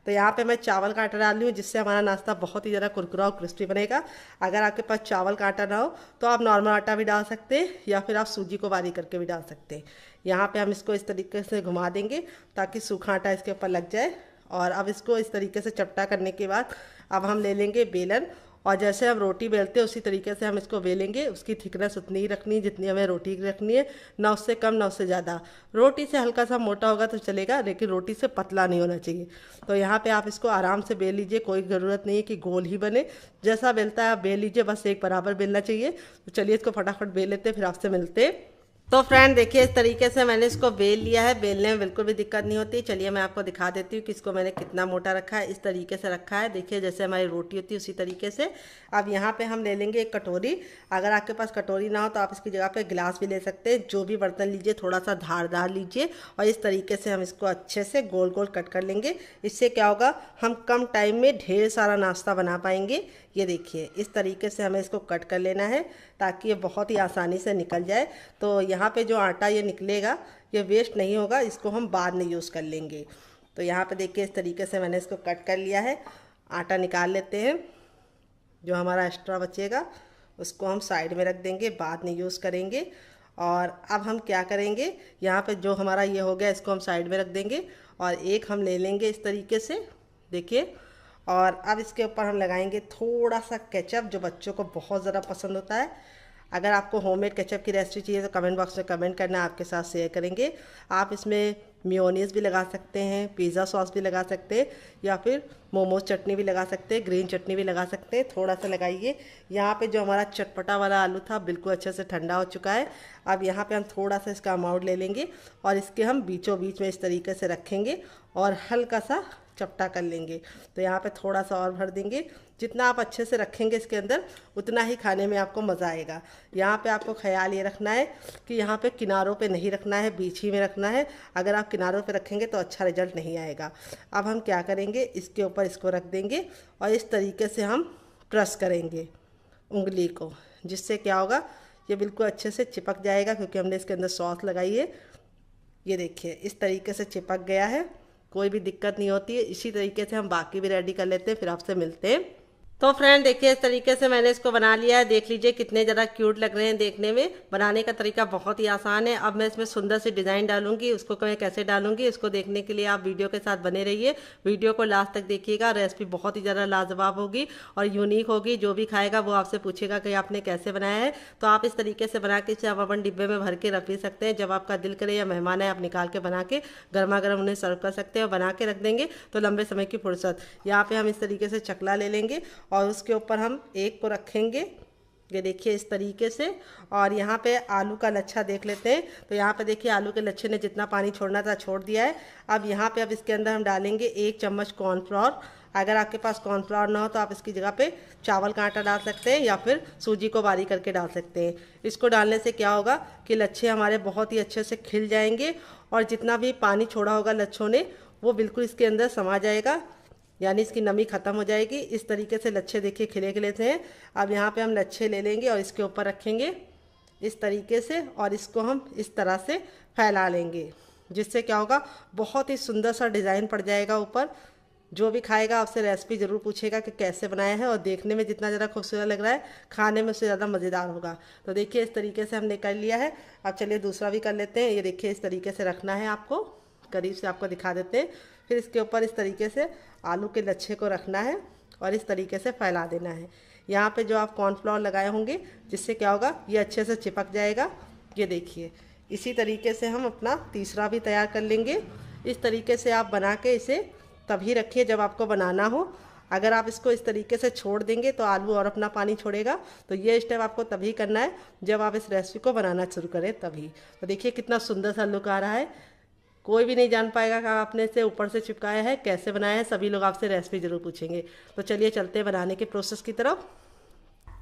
तो यहाँ पे मैं चावल का आटा डाल रही हूँ, जिससे हमारा नाश्ता बहुत ही ज़्यादा कुरकुरा और क्रिस्पी बनेगा। अगर आपके पास चावल का आटा ना हो तो आप नॉर्मल आटा भी डाल सकते हैं या फिर आप सूजी को बारीक करके भी डाल सकते हैं। यहाँ पे हम इसको इस तरीके से घुमा देंगे ताकि सूखा आटा इसके ऊपर लग जाए। और अब इसको इस तरीके से चपटा करने के बाद अब हम ले लेंगे बेलन और जैसे हम रोटी बेलते हैं उसी तरीके से हम इसको बेलेंगे। उसकी थिकनेस उतनी ही रखनी जितनी हमें रोटी की रखनी है, ना उससे कम ना उससे ज़्यादा। रोटी से हल्का सा मोटा होगा तो चलेगा, लेकिन रोटी से पतला नहीं होना चाहिए। तो यहाँ पे आप इसको आराम से बेल लीजिए, कोई ज़रूरत नहीं है कि गोल ही बने। जैसा बेलता है आप बेल लीजिए, बस एक बराबर बेलना चाहिए। तो चलिए इसको फटाफट बेल लेते हैं, फिर आपसे मिलते हैं। तो फ्रेंड देखिए इस तरीके से मैंने इसको बेल लिया है, बेलने में बिल्कुल भी दिक्कत नहीं होती। चलिए मैं आपको दिखा देती हूँ कि इसको मैंने कितना मोटा रखा है। इस तरीके से रखा है, देखिए जैसे हमारी रोटी होती है उसी तरीके से। अब यहाँ पे हम ले लेंगे एक कटोरी। अगर आपके पास कटोरी ना हो तो आप इसकी जगह पे गिलास भी ले सकते हैं। जो भी बर्तन लीजिए थोड़ा सा धारदार लीजिए और इस तरीके से हम इसको अच्छे से गोल गोल कट कर लेंगे। इससे क्या होगा, हम कम टाइम में ढेर सारा नाश्ता बना पाएंगे। ये देखिए इस तरीके से हमें इसको कट कर लेना है ताकि ये बहुत ही आसानी से निकल जाए। तो यहाँ पे जो आटा ये निकलेगा ये वेस्ट नहीं होगा, इसको हम बाद में यूज़ कर लेंगे। तो यहाँ पे देखिए इस तरीके से मैंने इसको कट कर लिया है। आटा निकाल लेते हैं, जो हमारा एक्स्ट्रा बचेगा उसको हम साइड में रख देंगे, बाद में यूज़ करेंगे। और अब हम क्या करेंगे, यहाँ पे जो हमारा ये हो गया इसको हम साइड में रख देंगे और एक हम ले लेंगे इस तरीके से, देखिए। और अब इसके ऊपर हम लगाएंगे थोड़ा सा केचप, जो बच्चों को बहुत ज़्यादा पसंद होता है। अगर आपको होममेड केचप की रेसिपी चाहिए तो कमेंट बॉक्स में कमेंट करना, आपके साथ शेयर करेंगे। आप इसमें मेयोनीज़ भी लगा सकते हैं, पिज़्ज़ा सॉस भी लगा सकते हैं या फिर मोमोज चटनी भी लगा सकते हैं, ग्रीन चटनी भी लगा सकते हैं। थोड़ा सा लगाइए। यहाँ पे जो हमारा चटपटा वाला आलू था बिल्कुल अच्छे से ठंडा हो चुका है। अब यहाँ पे हम थोड़ा सा इसका अमाउंट ले लेंगे और इसके हम बीचों बीच में इस तरीके से रखेंगे और हल्का सा चपटा कर लेंगे। तो यहाँ पे थोड़ा सा और भर देंगे। जितना आप अच्छे से रखेंगे इसके अंदर उतना ही खाने में आपको मज़ा आएगा। यहाँ पे आपको ख्याल ये रखना है कि यहाँ पे किनारों पे नहीं रखना है, बीच ही में रखना है। अगर आप किनारों पे रखेंगे तो अच्छा रिजल्ट नहीं आएगा। अब हम क्या करेंगे, इसके ऊपर इसको रख देंगे और इस तरीके से हम प्रेस करेंगे उंगली को, जिससे क्या होगा ये बिल्कुल अच्छे से चिपक जाएगा, क्योंकि हमने इसके अंदर सॉस लगाई है। ये देखिए इस तरीके से चिपक गया है, कोई भी दिक्कत नहीं होती है। इसी तरीके से हम बाकी भी रेडी कर लेते हैं, फिर आपसे मिलते हैं। तो फ्रेंड देखिए इस तरीके से मैंने इसको बना लिया है। देख लीजिए कितने ज़्यादा क्यूट लग रहे हैं देखने में। बनाने का तरीका बहुत ही आसान है। अब मैं इसमें सुंदर सी डिज़ाइन डालूंगी, उसको मैं कैसे डालूंगी इसको देखने के लिए आप वीडियो के साथ बने रहिए। वीडियो को लास्ट तक देखिएगा। रेसिपी बहुत ही ज़्यादा लाजवाब होगी और यूनिक होगी। जो भी खाएगा वो आपसे पूछेगा कि आपने कैसे बनाया है। तो आप इस तरीके से बना के इसे आप अपन डिब्बे में भर के रख भी सकते हैं। जब आपका दिल करे या मेहमान है आप निकाल के बना के गर्मा गर्म उन्हें सर्व कर सकते हैं और बना के रख देंगे तो लंबे समय की फुर्सत। यहाँ पे हम इस तरीके से चकला ले लेंगे और उसके ऊपर हम एक को रखेंगे ये देखिए इस तरीके से। और यहाँ पे आलू का लच्छा देख लेते हैं। तो यहाँ पे देखिए आलू के लच्छे ने जितना पानी छोड़ना था छोड़ दिया है। अब यहाँ पे इसके अंदर हम डालेंगे 1 चम्मच कॉर्नफ्लोर। अगर आपके पास कॉर्नफ्लोर ना हो तो आप इसकी जगह पे चावल का आटा डाल सकते हैं या फिर सूजी को बारीक करके डाल सकते हैं। इसको डालने से क्या होगा कि लच्छे हमारे बहुत ही अच्छे से खिल जाएंगे और जितना भी पानी छोड़ा होगा लच्छों ने वो बिल्कुल इसके अंदर समा जाएगा, यानी इसकी नमी ख़त्म हो जाएगी। इस तरीके से लच्छे देखिए खिले खिले थे। अब यहाँ पे हम लच्छे ले लेंगे और इसके ऊपर रखेंगे इस तरीके से और इसको हम इस तरह से फैला लेंगे, जिससे क्या होगा बहुत ही सुंदर सा डिज़ाइन पड़ जाएगा ऊपर। जो भी खाएगा आपसे रेसिपी ज़रूर पूछेगा कि कैसे बनाया है, और देखने में जितना ज़्यादा खूबसूरत लग रहा है खाने में उससे ज़्यादा मज़ेदार होगा। तो देखिए इस तरीके से हमने कर लिया है। अब चलिए दूसरा भी कर लेते हैं। ये देखिए इस तरीके से रखना है आपको, करीब से आपको दिखा देते हैं। फिर इसके ऊपर इस तरीके से आलू के लच्छे को रखना है और इस तरीके से फैला देना है। यहाँ पे जो आप कॉर्नफ्लोर लगाए होंगे जिससे क्या होगा ये अच्छे से चिपक जाएगा। ये देखिए इसी तरीके से हम अपना तीसरा भी तैयार कर लेंगे। इस तरीके से आप बना के इसे तभी रखिए जब आपको बनाना हो। अगर आप इसको इस तरीके से छोड़ देंगे तो आलू और अपना पानी छोड़ेगा। तो ये स्टेप आपको तभी करना है जब आप इस रेसिपी को बनाना शुरू करें तभी। तो देखिए कितना सुंदर सा लुक आ रहा है। कोई भी नहीं जान पाएगा कि आपने इसे ऊपर से चिपकाया है, कैसे बनाया है। सभी लोग आपसे रेसिपी जरूर पूछेंगे। तो चलिए चलते हैं बनाने के प्रोसेस की तरफ।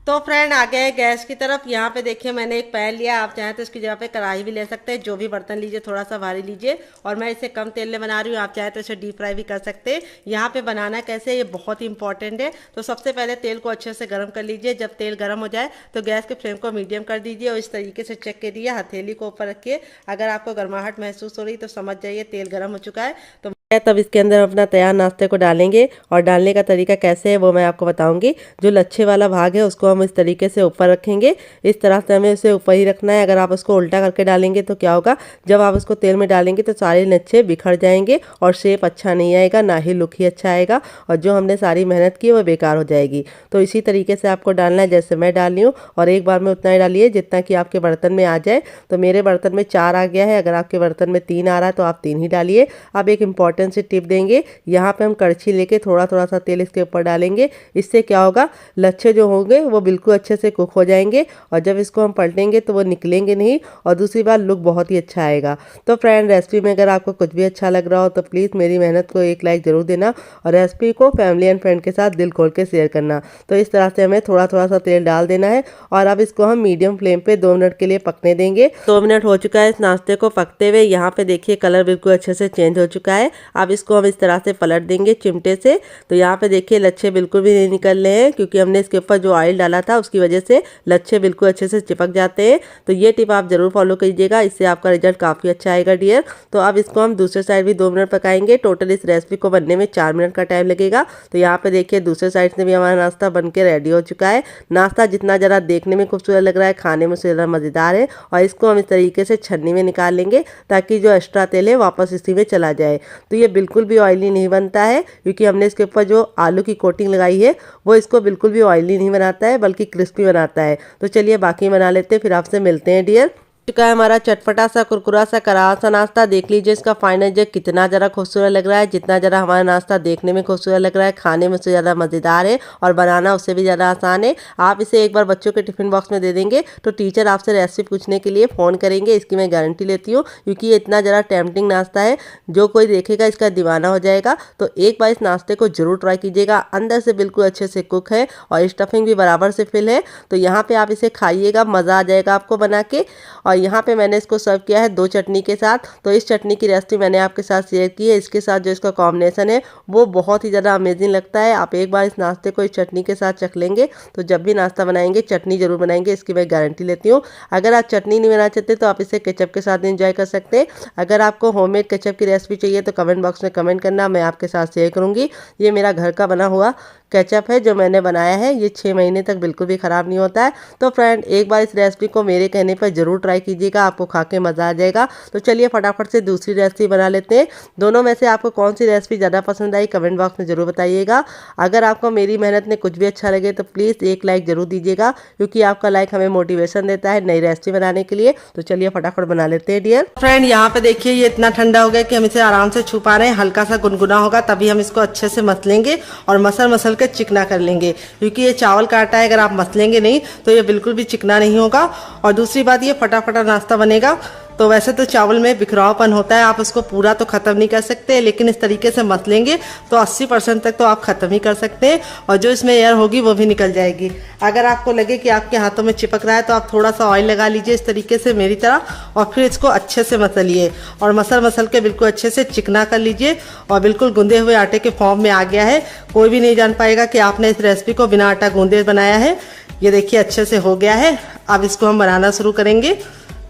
तो फ्रेंड आ गए गैस की तरफ। यहाँ पे देखिए मैंने एक पैन लिया, आप चाहें तो इसकी जगह पे कढ़ाई भी ले सकते हैं। जो भी बर्तन लीजिए थोड़ा सा भारी लीजिए। और मैं इसे कम तेल में बना रही हूँ, आप चाहें तो इसे डीप फ्राई भी कर सकते हैं। यहाँ पे बनाना कैसे ये बहुत ही इंपॉर्टेंट है। तो सबसे पहले तेल को अच्छे से गर्म कर लीजिए। जब तेल गर्म हो जाए तो गैस के फ्लेम को मीडियम कर दीजिए और इस तरीके से चेक करिए, हथेली को ऊपर रखिए। अगर आपको गर्माहट महसूस हो रही तो समझ जाइए तेल गर्म हो चुका है। तो तब इसके अंदर अपना तैयार नाश्ते को डालेंगे और डालने का तरीका कैसे है वो मैं आपको बताऊंगी। जो लच्छे वाला भाग है उसको हम इस तरीके से ऊपर रखेंगे। इस तरह से हमें उसे ऊपर ही रखना है। अगर आप उसको उल्टा करके डालेंगे तो क्या होगा, जब आप उसको तेल में डालेंगे तो सारे लच्छे बिखर जाएंगे और शेप अच्छा नहीं आएगा, ना ही लुक ही अच्छा आएगा और जो हमने सारी मेहनत की वो बेकार हो जाएगी। तो इसी तरीके से आपको डालना है जैसे मैं डाल रही हूँ। और एक बार में उतना ही डालिए जितना कि आपके बर्तन में आ जाए। तो मेरे बर्तन में 4 आ गया है, अगर आपके बर्तन में 3 आ रहा है तो आप 3 ही डालिए। अब एक इम्पॉर्टेंट से टिप देंगे, यहाँ पे हम कड़छी लेके थोड़ा थोड़ा सा तेल इसके ऊपर डालेंगे। इससे क्या होगा, लच्छे जो होंगे वो बिल्कुल अच्छे से कुक हो जाएंगे और जब इसको हम पलटेंगे तो वो निकलेंगे नहीं और दूसरी बार लुक बहुत ही अच्छा आएगा। तो फ्रेंड रेसिपी में अगर आपको कुछ भी अच्छा लग रहा हो तो प्लीज़ मेरी मेहनत को एक लाइक ज़रूर देना और रेसिपी को फैमिली एंड फ्रेंड के साथ दिल खोल के शेयर करना। तो इस तरह से हमें थोड़ा थोड़ा सा तेल डाल देना है और अब इसको हम मीडियम फ्लेम पे 2 मिनट के लिए पकने देंगे। 2 मिनट हो चुका है इस नाश्ते को पकते हुए। यहाँ पे देखिए कलर बिल्कुल अच्छे से चेंज हो चुका है। अब इसको हम इस तरह से पलट देंगे चिमटे से। तो यहाँ पे देखिए लच्छे बिल्कुल भी नहीं निकल रहे हैं क्योंकि हमने इसके ऊपर जो ऑयल डाला था उसकी वजह से लच्छे बिल्कुल अच्छे से चिपक जाते हैं। तो ये टिप आप जरूर फॉलो कीजिएगा, इससे आपका रिजल्ट काफ़ी अच्छा आएगा डियर। तो अब इसको हम दूसरे साइड भी 2 मिनट पकाएंगे। टोटल इस रेसिपी को बनने में 4 मिनट का टाइम लगेगा। तो यहाँ पे देखिए दूसरे साइड से भी हमारा नाश्ता बन के रेडी हो चुका है। नाश्ता जितना ज़रा देखने में खूबसूरत लग रहा है खाने में उससे ज़्यादा मज़ेदार है। और इसको हम इस तरीके से छन्नी में निकाल लेंगे ताकि जो एक्स्ट्रा तेल है वापस इसी में चला जाए। तो ये बिल्कुल भी ऑयली नहीं बनता है क्योंकि हमने इसके ऊपर जो आलू की कोटिंग लगाई है वो इसको बिल्कुल भी ऑयली नहीं बनाता है बल्कि क्रिस्पी बनाता है। तो चलिए बाकी बना लेते हैं, फिर आपसे मिलते हैं डियर। चुका है हमारा चटपटा सा कुरकुरा सा करारा सा नाश्ता। देख लीजिए इसका फाइनल जो कितना ज़रा खूबसूरत लग रहा है। जितना ज़रा हमारा नाश्ता देखने में खूबसूरत लग रहा है खाने में उससे ज़्यादा मज़ेदार है और बनाना उससे भी ज़्यादा आसान है। आप इसे एक बार बच्चों के टिफिन बॉक्स में दे देंगे तो टीचर आपसे रेसिपी पूछने के लिए फ़ोन करेंगे, इसकी मैं गारंटी लेती हूँ क्योंकि ये इतना ज़रा टेम्पटिंग नाश्ता है, जो कोई देखेगा इसका दीवाना हो जाएगा। तो एक बार इस नाश्ते को जरूर ट्राई कीजिएगा। अंदर से बिल्कुल अच्छे से कुक है और स्टफिंग भी बराबर से फिल है। तो यहाँ पर आप इसे खाइएगा, मज़ा आ जाएगा आपको बना के। और यहाँ पे मैंने इसको सर्व किया है 2 चटनी के साथ। तो इस चटनी की रेसिपी मैंने आपके साथ शेयर की है। इसके साथ जो इसका कॉम्बिनेशन है वो बहुत ही ज़्यादा अमेजिंग लगता है। आप एक बार इस नाश्ते को इस चटनी के साथ चख लेंगे तो जब भी नाश्ता बनाएंगे चटनी जरूर बनाएंगे, इसकी मैं गारंटी लेती हूँ। अगर आप चटनी नहीं बनाना चाहते तो आप इसे केचप के साथ एंजॉय कर सकते हैं। अगर आपको होममेड केचप की रेसिपी चाहिए तो कमेंट बॉक्स में कमेंट करना, मैं आपके साथ शेयर करूँगी। ये मेरा घर का बना हुआ केचप है जो मैंने बनाया है। ये 6 महीने तक बिल्कुल भी ख़राब नहीं होता है। तो फ्रेंड एक बार इस रेसिपी को मेरे कहने पर ज़रूर ट्राई कीजिएगा, आपको खा के मज़ा आ जाएगा। तो चलिए फटाफट से दूसरी रेसिपी बना लेते हैं। दोनों में से आपको कौन सी रेसिपी ज़्यादा पसंद आई कमेंट बॉक्स में ज़रूर बताइएगा। अगर आपको मेरी मेहनत में कुछ भी अच्छा लगे तो प्लीज़ एक लाइक ज़रूर दीजिएगा, क्योंकि आपका लाइक हमें मोटिवेशन देता है नई रेसिपी बनाने के लिए। तो चलिए फटाफट बना लेते हैं डियर फ्रेंड। यहाँ पे देखिए ये इतना ठंडा हो गया कि हम इसे आराम से छू पा रहे हैं। हल्का सा गुनगुना होगा तभी हम इसको अच्छे से मसलेंगे और मसल के चिकना कर लेंगे, क्योंकि ये चावल का आटा है, अगर आप मसलेंगे नहीं तो ये बिल्कुल भी चिकना नहीं होगा। और दूसरी बात ये फटाफट नाश्ता बनेगा। तो वैसे तो चावल में बिखरावपन होता है, आप उसको पूरा तो ख़त्म नहीं कर सकते, लेकिन इस तरीके से मसलेंगे तो 80% तक तो आप ख़त्म ही कर सकते हैं, और जो इसमें एयर होगी वो भी निकल जाएगी। अगर आपको लगे कि आपके हाथों में चिपक रहा है तो आप थोड़ा सा ऑयल लगा लीजिए इस तरीके से मेरी तरह, और फिर इसको अच्छे से मसलिए और मसल के बिल्कुल अच्छे से चिकना कर लीजिए। और बिल्कुल गूंदे हुए आटे के फॉर्म में आ गया है, कोई भी नहीं जान पाएगा कि आपने इस रेसिपी को बिना आटा गूंदे बनाया है। ये देखिए अच्छे से हो गया है। अब इसको हम बनाना शुरू करेंगे।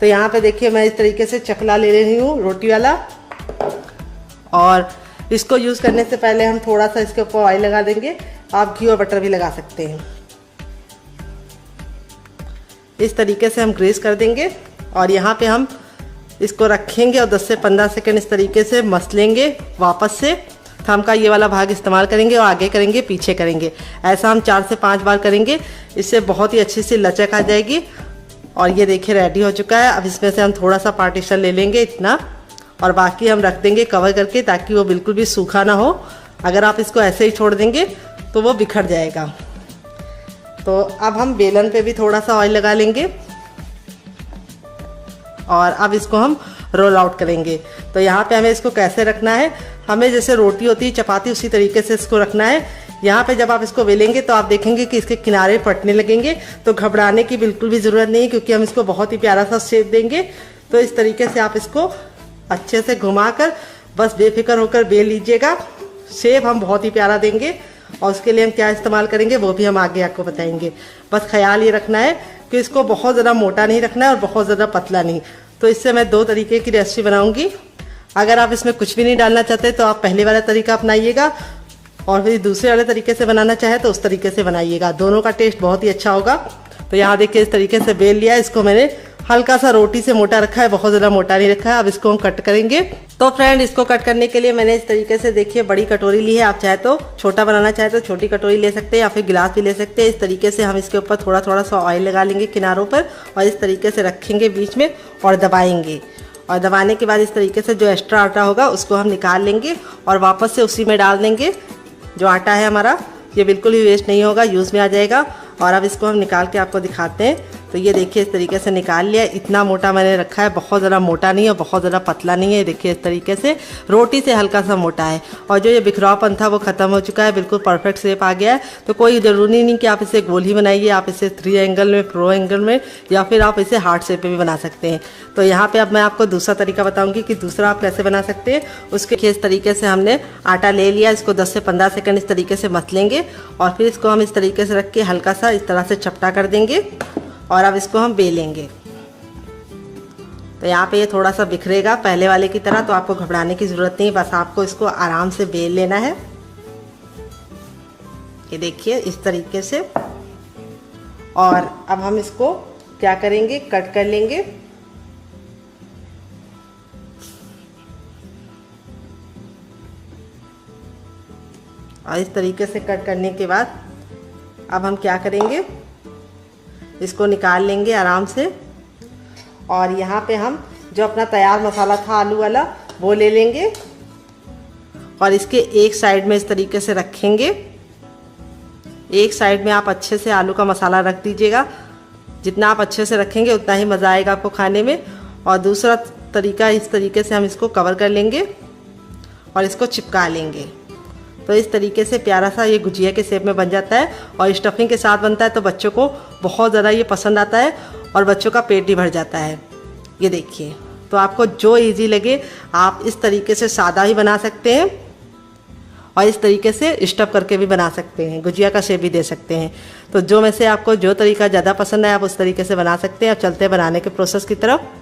तो यहाँ पे देखिए मैं इस तरीके से चकला ले रही हूँ रोटी वाला, और इसको यूज़ करने से पहले हम थोड़ा सा इसके ऊपर ऑयल लगा देंगे। आप घी और बटर भी लगा सकते हैं। इस तरीके से हम ग्रीस कर देंगे और यहाँ पे हम इसको रखेंगे और 10 से 15 सेकंड इस तरीके से मसलेंगे। वापस से थंब का ये वाला भाग इस्तेमाल करेंगे और आगे करेंगे पीछे करेंगे। ऐसा हम 4 से 5 बार करेंगे, इससे बहुत ही अच्छी सी लचक आ जाएगी। और ये देखिए रेडी हो चुका है। अब इसमें से हम थोड़ा सा पार्टीशन ले लेंगे इतना, और बाकी हम रख देंगे कवर करके, ताकि वो बिल्कुल भी सूखा ना हो। अगर आप इसको ऐसे ही छोड़ देंगे तो वो बिखर जाएगा। तो अब हम बेलन पे भी थोड़ा सा ऑयल लगा लेंगे और अब इसको हम रोल आउट करेंगे। तो यहाँ पे हमें इसको कैसे रखना है, हमें जैसे रोटी होती है चपाती उसी तरीके से इसको रखना है। यहाँ पे जब आप इसको बेलेंगे तो आप देखेंगे कि इसके किनारे फटने लगेंगे, तो घबराने की बिल्कुल भी ज़रूरत नहीं, क्योंकि हम इसको बहुत ही प्यारा सा शेप देंगे। तो इस तरीके से आप इसको अच्छे से घुमाकर बस बेफिक्र होकर बेल लीजिएगा। शेप हम बहुत ही प्यारा देंगे, और उसके लिए हम क्या इस्तेमाल करेंगे वो भी हम आगे आपको बताएंगे। बस ख्याल ये रखना है कि इसको बहुत ज़्यादा मोटा नहीं रखना है और बहुत ज़्यादा पतला नहीं। तो इससे मैं 2 तरीके की रेसिपी बनाऊँगी। अगर आप इसमें कुछ भी नहीं डालना चाहते तो आप पहले वाला तरीका अपनाइएगा, और फिर दूसरे वाले तरीके से बनाना चाहे तो उस तरीके से बनाइएगा। दोनों का टेस्ट बहुत ही अच्छा होगा। तो यहाँ देखिए इस तरीके से बेल लिया। इसको मैंने हल्का सा रोटी से मोटा रखा है, बहुत ज़्यादा मोटा नहीं रखा है। अब इसको हम कट करेंगे। तो फ्रेंड इसको कट करने के लिए मैंने इस तरीके से देखिए बड़ी कटोरी ली है। आप चाहे तो छोटा बनाना चाहे तो छोटी कटोरी ले सकते हैं, या फिर गिलास भी ले सकते हैं। इस तरीके से हम इसके ऊपर थोड़ा सा ऑयल लगा लेंगे किनारों पर, और इस तरीके से रखेंगे बीच में और दबाएंगे। और दबाने के बाद इस तरीके से जो एक्स्ट्रा आटा होगा उसको हम निकाल लेंगे और वापस से उसी में डाल देंगे। जो आटा है हमारा ये बिल्कुल भी वेस्ट नहीं होगा, यूज़ में आ जाएगा। और अब इसको हम निकाल के आपको दिखाते हैं। तो ये देखिए इस तरीके से निकाल लिया। इतना मोटा मैंने रखा है, बहुत ज़्यादा मोटा नहीं है और बहुत ज़्यादा पतला नहीं है। देखिए इस तरीके से रोटी से हल्का सा मोटा है, और जो ये बिखरावपन था वो ख़त्म हो चुका है। बिल्कुल परफेक्ट शेप आ गया है। तो कोई ज़रूरी नहीं कि आप इसे गोल ही बनाइए, आप इसे 3 एंगल में, 4 एंगल में, या फिर आप इसे हार्ट शेप में भी बना सकते हैं। तो यहाँ पे अब मैं आपको दूसरा तरीका बताऊँगी कि दूसरा आप कैसे बना सकते हैं। उसके इस तरीके से हमने आटा ले लिया, इसको 10 से 15 सेकंड इस तरीके से मसलेंगे, और फिर इसको हम इस तरीके से रख के हल्का सा इस तरह से चपटा कर देंगे, और अब इसको हम बेलेंगे। तो यहाँ पे ये थोड़ा सा बिखरेगा पहले वाले की तरह, तो आपको घबराने की ज़रूरत नहीं, बस आपको इसको आराम से बेल लेना है। ये देखिए इस तरीके से। और अब हम इसको क्या करेंगे, कट कर लेंगे। और इस तरीके से कट करने के बाद अब हम क्या करेंगे, इसको निकाल लेंगे आराम से। और यहाँ पे हम जो अपना तैयार मसाला था आलू वाला वो ले लेंगे, और इसके एक साइड में इस तरीके से रखेंगे। एक साइड में आप अच्छे से आलू का मसाला रख दीजिएगा। जितना आप अच्छे से रखेंगे उतना ही मज़ा आएगा आपको खाने में। और दूसरा तरीका, इस तरीके से हम इसको कवर कर लेंगे और इसको चिपका लेंगे। तो इस तरीके से प्यारा सा ये गुजिया के शेप में बन जाता है, और स्टफिंग के साथ बनता है तो बच्चों को बहुत ज़्यादा ये पसंद आता है, और बच्चों का पेट भी भर जाता है। ये देखिए, तो आपको जो इजी लगे आप इस तरीके से सादा ही बना सकते हैं, और इस तरीके से स्टफ करके भी बना सकते हैं, गुजिया का शेप भी दे सकते हैं। तो जो में से आपको जो तरीका ज़्यादा पसंद है आप उस तरीके से बना सकते हैं। अब चलते हैं बनाने के प्रोसेस की तरफ।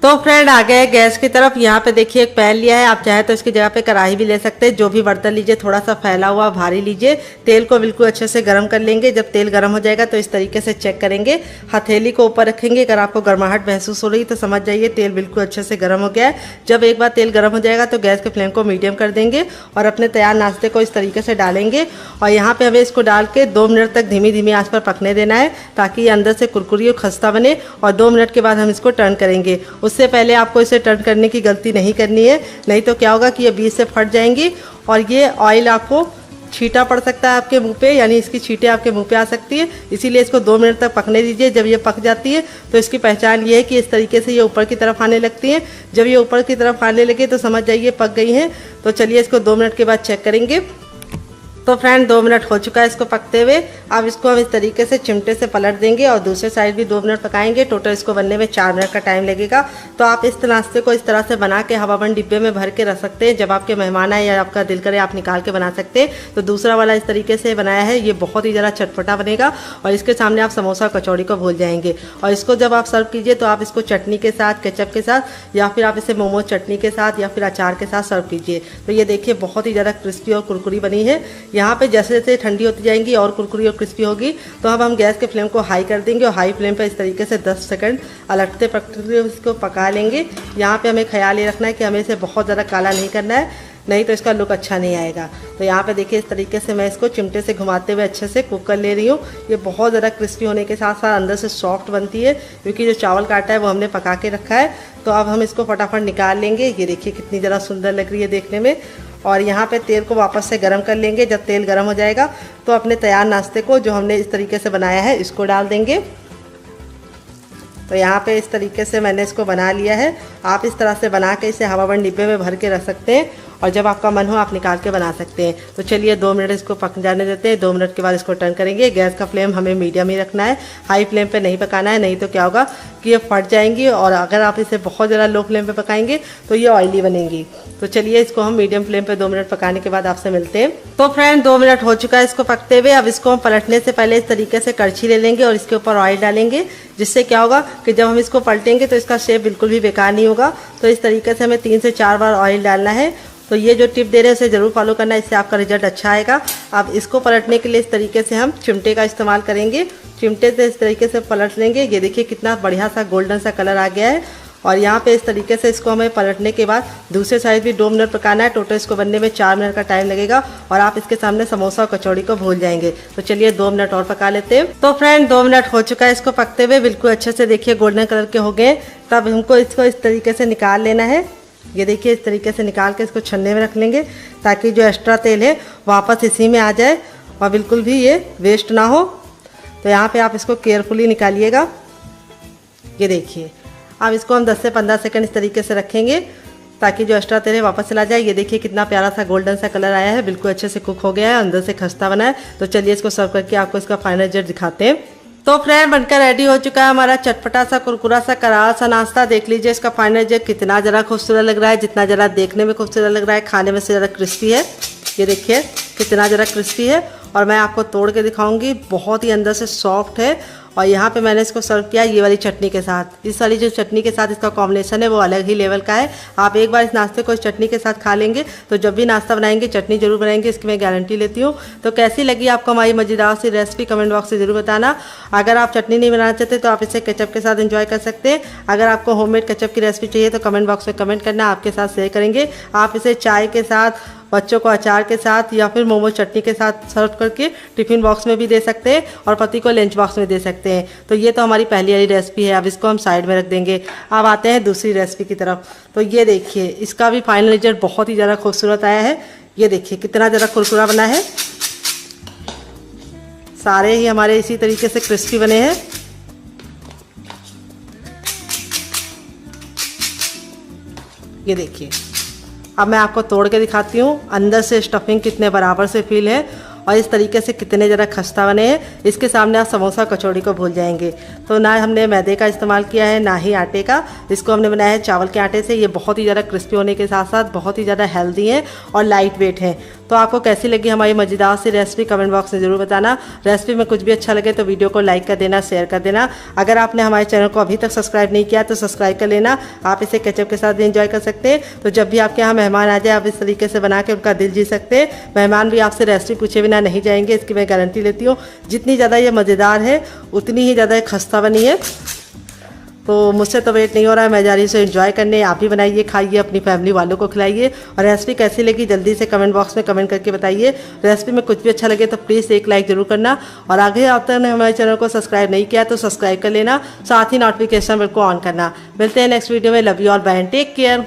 तो फ्रेंड आ गए गैस की तरफ। यहाँ पे देखिए एक पैन लिया है, आप चाहे तो इसकी जगह पे कढ़ाई भी ले सकते हैं। जो भी बर्तन लीजिए थोड़ा सा फैला हुआ भारी लीजिए। तेल को बिल्कुल अच्छे से गर्म कर लेंगे। जब तेल गर्म हो जाएगा तो इस तरीके से चेक करेंगे, हथेली को ऊपर रखेंगे। अगर आपको गर्माहट महसूस हो रही तो समझ जाइए तेल बिल्कुल अच्छे से गर्म हो गया है। जब एक बार तेल गर्म हो जाएगा तो गैस के फ्लेम को मीडियम कर देंगे और अपने तैयार नाश्ते को इस तरीके से डालेंगे। और यहाँ पे हमें इसको डाल के 2 मिनट तक धीमी धीमी आंच पर पकने देना है, ताकि ये अंदर से कुरकुरी और खस्ता बने। और 2 मिनट के बाद हम इसको टर्न करेंगे। उससे पहले आपको इसे टर्न करने की गलती नहीं करनी है, नहीं तो क्या होगा कि ये बीच से फट जाएंगी और ये ऑयल आपको छींटा पड़ सकता है आपके मुंह पे, यानी इसकी छींटे आपके मुंह पे आ सकती है। इसीलिए इसको 2 मिनट तक पकने दीजिए। जब ये पक जाती है तो इसकी पहचान ये है कि इस तरीके से ये ऊपर की तरफ आने लगती है। जब ये ऊपर की तरफ आने लगे तो समझ जाइए पक गई हैं। तो चलिए इसको 2 मिनट के बाद चेक करेंगे। तो फ्रेंड 2 मिनट हो चुका है इसको पकते हुए। अब इसको हम इस तरीके से चिमटे से पलट देंगे और दूसरे साइड भी 2 मिनट पकाएंगे। टोटल इसको बनने में 4 मिनट का टाइम लगेगा। तो आप इस नाश्ते को इस तरह से बना के हवाबंद डिब्बे में भर के रख सकते हैं। जब आपके मेहमान आए या आपका दिल करे आप निकाल के बना सकते हैं। तो दूसरा वाला इस तरीके से बनाया है, ये बहुत ही ज़्यादा चटपटा बनेगा और इसके सामने आप समोसा कचौड़ी को भूल जाएंगे। और इसको जब आप सर्व कीजिए तो आप इसको चटनी के साथ, केचप के साथ, या फिर आप इसे मोमोज चटनी के साथ या फिर अचार के साथ सर्व कीजिए। तो ये देखिए बहुत ही ज़्यादा क्रिस्पी और कुरकुरी बनी है। यहाँ पे जैसे जैसे ठंडी होती जाएंगी और कुरकुरी और क्रिस्पी होगी। तो अब हम गैस के फ्लेम को हाई कर देंगे और हाई फ्लेम पर इस तरीके से 10 सेकंड अलटते पकते इसको पका लेंगे। यहाँ पे हमें ख्याल ये रखना है कि हमें इसे बहुत ज़्यादा काला नहीं करना है, नहीं तो इसका लुक अच्छा नहीं आएगा। तो यहाँ पे देखिए इस तरीके से मैं इसको चिमटे से घुमाते हुए अच्छे से कुक कर ले रही हूँ। ये बहुत ज़्यादा क्रिस्पी होने के साथ साथ अंदर से सॉफ्ट बनती है, क्योंकि जो चावल का आटा है वो हमने पका के रखा है। तो अब हम इसको फटाफट निकाल लेंगे। ये देखिए कितनी ज़्यादा सुंदर लग रही है देखने में। और यहाँ पे तेल को वापस से गर्म कर लेंगे। जब तेल गर्म हो जाएगा तो अपने तैयार नाश्ते को जो हमने इस तरीके से बनाया है इसको डाल देंगे। तो यहाँ पे इस तरीके से मैंने इसको बना लिया है। आप इस तरह से बना के इसे हवाबंद डिब्बे में भर के रख सकते हैं और जब आपका मन हो आप निकाल के बना सकते हैं। तो चलिए 2 मिनट इसको पक जाने देते हैं। 2 मिनट के बाद इसको टर्न करेंगे। गैस का फ्लेम हमें मीडियम ही रखना है, हाई फ्लेम पे नहीं पकाना है, नहीं तो क्या होगा कि ये फट जाएंगी। और अगर आप इसे बहुत ज़्यादा लो फ्लेम पे पकाएंगे तो ये ऑयली बनेंगी। तो चलिए इसको हम मीडियम फ्लेम पे 2 मिनट पकाने के बाद आपसे मिलते हैं। तो फ्रेंड 2 मिनट हो चुका है इसको पकते हुए। अब इसको हम पलटने से पहले इस तरीके से कड़छी ले लेंगे और इसके ऊपर ऑयल डालेंगे, जिससे क्या होगा कि जब हम इसको पलटेंगे तो इसका शेप बिल्कुल भी बेकार नहीं होगा। तो इस तरीके से हमें 3 से 4 बार ऑयल डालना है। तो ये जो टिप दे रहे हैं उसे ज़रूर फॉलो करना है, इससे आपका रिजल्ट अच्छा आएगा। अब इसको पलटने के लिए इस तरीके से हम चिमटे का इस्तेमाल करेंगे। चिमटे से इस तरीके से पलट लेंगे। ये देखिए कितना बढ़िया सा गोल्डन सा कलर आ गया है। और यहाँ पे इस तरीके से इसको हमें पलटने के बाद दूसरे साइड भी 2 मिनट पकाना है। टोटल इसको बनने में 4 मिनट का टाइम लगेगा और आप इसके सामने समोसा और कचौड़ी को भूल जाएंगे। तो चलिए 2 मिनट और पका लेते हैं। तो फ्रेंड 2 मिनट हो चुका है इसको पकते हुए। बिल्कुल अच्छे से देखिए गोल्डन कलर के हो गए। तब हमको इसको इस तरीके से निकाल लेना है। ये देखिए इस तरीके से निकाल के इसको छन्ने में रख लेंगे, ताकि जो एक्स्ट्रा तेल है वापस इसी में आ जाए और बिल्कुल भी ये वेस्ट ना हो। तो यहाँ पे आप इसको केयरफुली निकालिएगा। ये देखिए अब इसको हम 10 से 15 सेकंड इस तरीके से रखेंगे, ताकि जो एक्स्ट्रा तेल है वापस चला जाए। ये देखिए कितना प्यारा सा गोल्डन सा कलर आया है, बिल्कुल अच्छे से कुक हो गया है, अंदर से खस्ता बना है। तो चलिए इसको सर्व करके आपको इसका फाइनल रिजल्ट दिखाते हैं। तो फ्रेंड बनकर रेडी हो चुका है हमारा चटपटा सा कुरकुरा सा करारा सा नाश्ता। देख लीजिए इसका फाइनल रिजल्ट कितना ज़रा खूबसूरत लग रहा है। जितना ज़रा देखने में खूबसूरत लग रहा है, खाने में से ज़रा क्रिस्पी है। ये देखिए कितना ज़रा क्रिस्पी है और मैं आपको तोड़ के दिखाऊंगी। बहुत ही अंदर से सॉफ्ट है। और यहाँ पे मैंने इसको सर्व किया ये वाली चटनी के साथ। इस वाली जो चटनी के साथ इसका कॉम्बिनेशन है वो अलग ही लेवल का है। आप एक बार इस नाश्ते को इस चटनी के साथ खा लेंगे तो जब भी नाश्ता बनाएंगे चटनी जरूर बनाएंगे, इसकी मैं गारंटी लेती हूँ। तो कैसी लगी आपको हमारी मजेदार सी रेसिपी कमेंट बॉक्स से जरूर बताना। अगर आप चटनी नहीं बनाना चाहते तो आप इसे केचप के साथ एंजॉय कर सकते हैं। अगर आपको होममेड केचप की रेसिपी चाहिए तो कमेंट बॉक्स में कमेंट करना, आपके साथ शेयर करेंगे। आप इसे चाय के साथ, बच्चों को अचार के साथ या फिर मोमो चटनी के साथ सर्व करके टिफ़िन बॉक्स में भी दे सकते हैं और पति को लंच बॉक्स में दे सकते हैं। तो ये तो हमारी पहली वाली रेसिपी है। अब इसको हम साइड में रख देंगे। अब आते हैं दूसरी रेसिपी की तरफ। तो ये देखिए इसका भी फाइनल रिजल्ट बहुत ही ज़्यादा खूबसूरत आया है। ये देखिए कितना ज़्यादा कुरकुरा बना है। सारे ही हमारे इसी तरीके से क्रिस्पी बने हैं। ये देखिए अब मैं आपको तोड़ के दिखाती हूँ अंदर से स्टफिंग कितने बराबर से फील है और इस तरीके से कितने ज़रा खस्ता बने हैं। इसके सामने आप समोसा कचौड़ी को भूल जाएंगे। तो ना हमने मैदे का इस्तेमाल किया है ना ही आटे का। इसको हमने बनाया है चावल के आटे से। ये बहुत ही ज़्यादा क्रिस्पी होने के साथ साथ बहुत ही ज़्यादा हेल्दी है और लाइट वेट है। तो तो आपको कैसी लगी हमारी मज़ेदार सी रेसिपी कमेंट बॉक्स में ज़रूर बताना। रेसिपी में कुछ भी अच्छा लगे तो वीडियो को लाइक कर देना, शेयर कर देना। अगर आपने हमारे चैनल को अभी तक सब्सक्राइब नहीं किया तो सब्सक्राइब कर लेना। आप इसे केचप के साथ भी एंजॉय कर सकते हैं। तो जब भी आपके यहाँ मेहमान आ जाए आप इस तरीके से बना के उनका दिल जीत सकते हैं। मेहमान भी आपसे रेसिपी पूछे बिना नहीं जाएंगे, इसकी मैं गारंटी लेती हूँ। जितनी ज़्यादा ये मज़ेदार है उतनी ही ज़्यादा खस्ता बनी है। तो मुझसे तो वेट नहीं हो रहा है, मैं जा रही हूँ एंजॉय करने। आप भी बनाइए, खाइए, अपनी फैमिली वालों को खिलाइए। और रेसिपी कैसी लगी जल्दी से कमेंट बॉक्स में कमेंट करके बताइए। रेसिपी में कुछ भी अच्छा लगे तो प्लीज़ एक लाइक जरूर करना। और आगे आप तक ने हमारे चैनल को सब्सक्राइब नहीं किया तो सब्सक्राइब कर लेना, साथ ही नोटिफिकेशन बिल को ऑन करना। मिलते हैं नेक्स्ट वीडियो में। Love you all, bye and take care.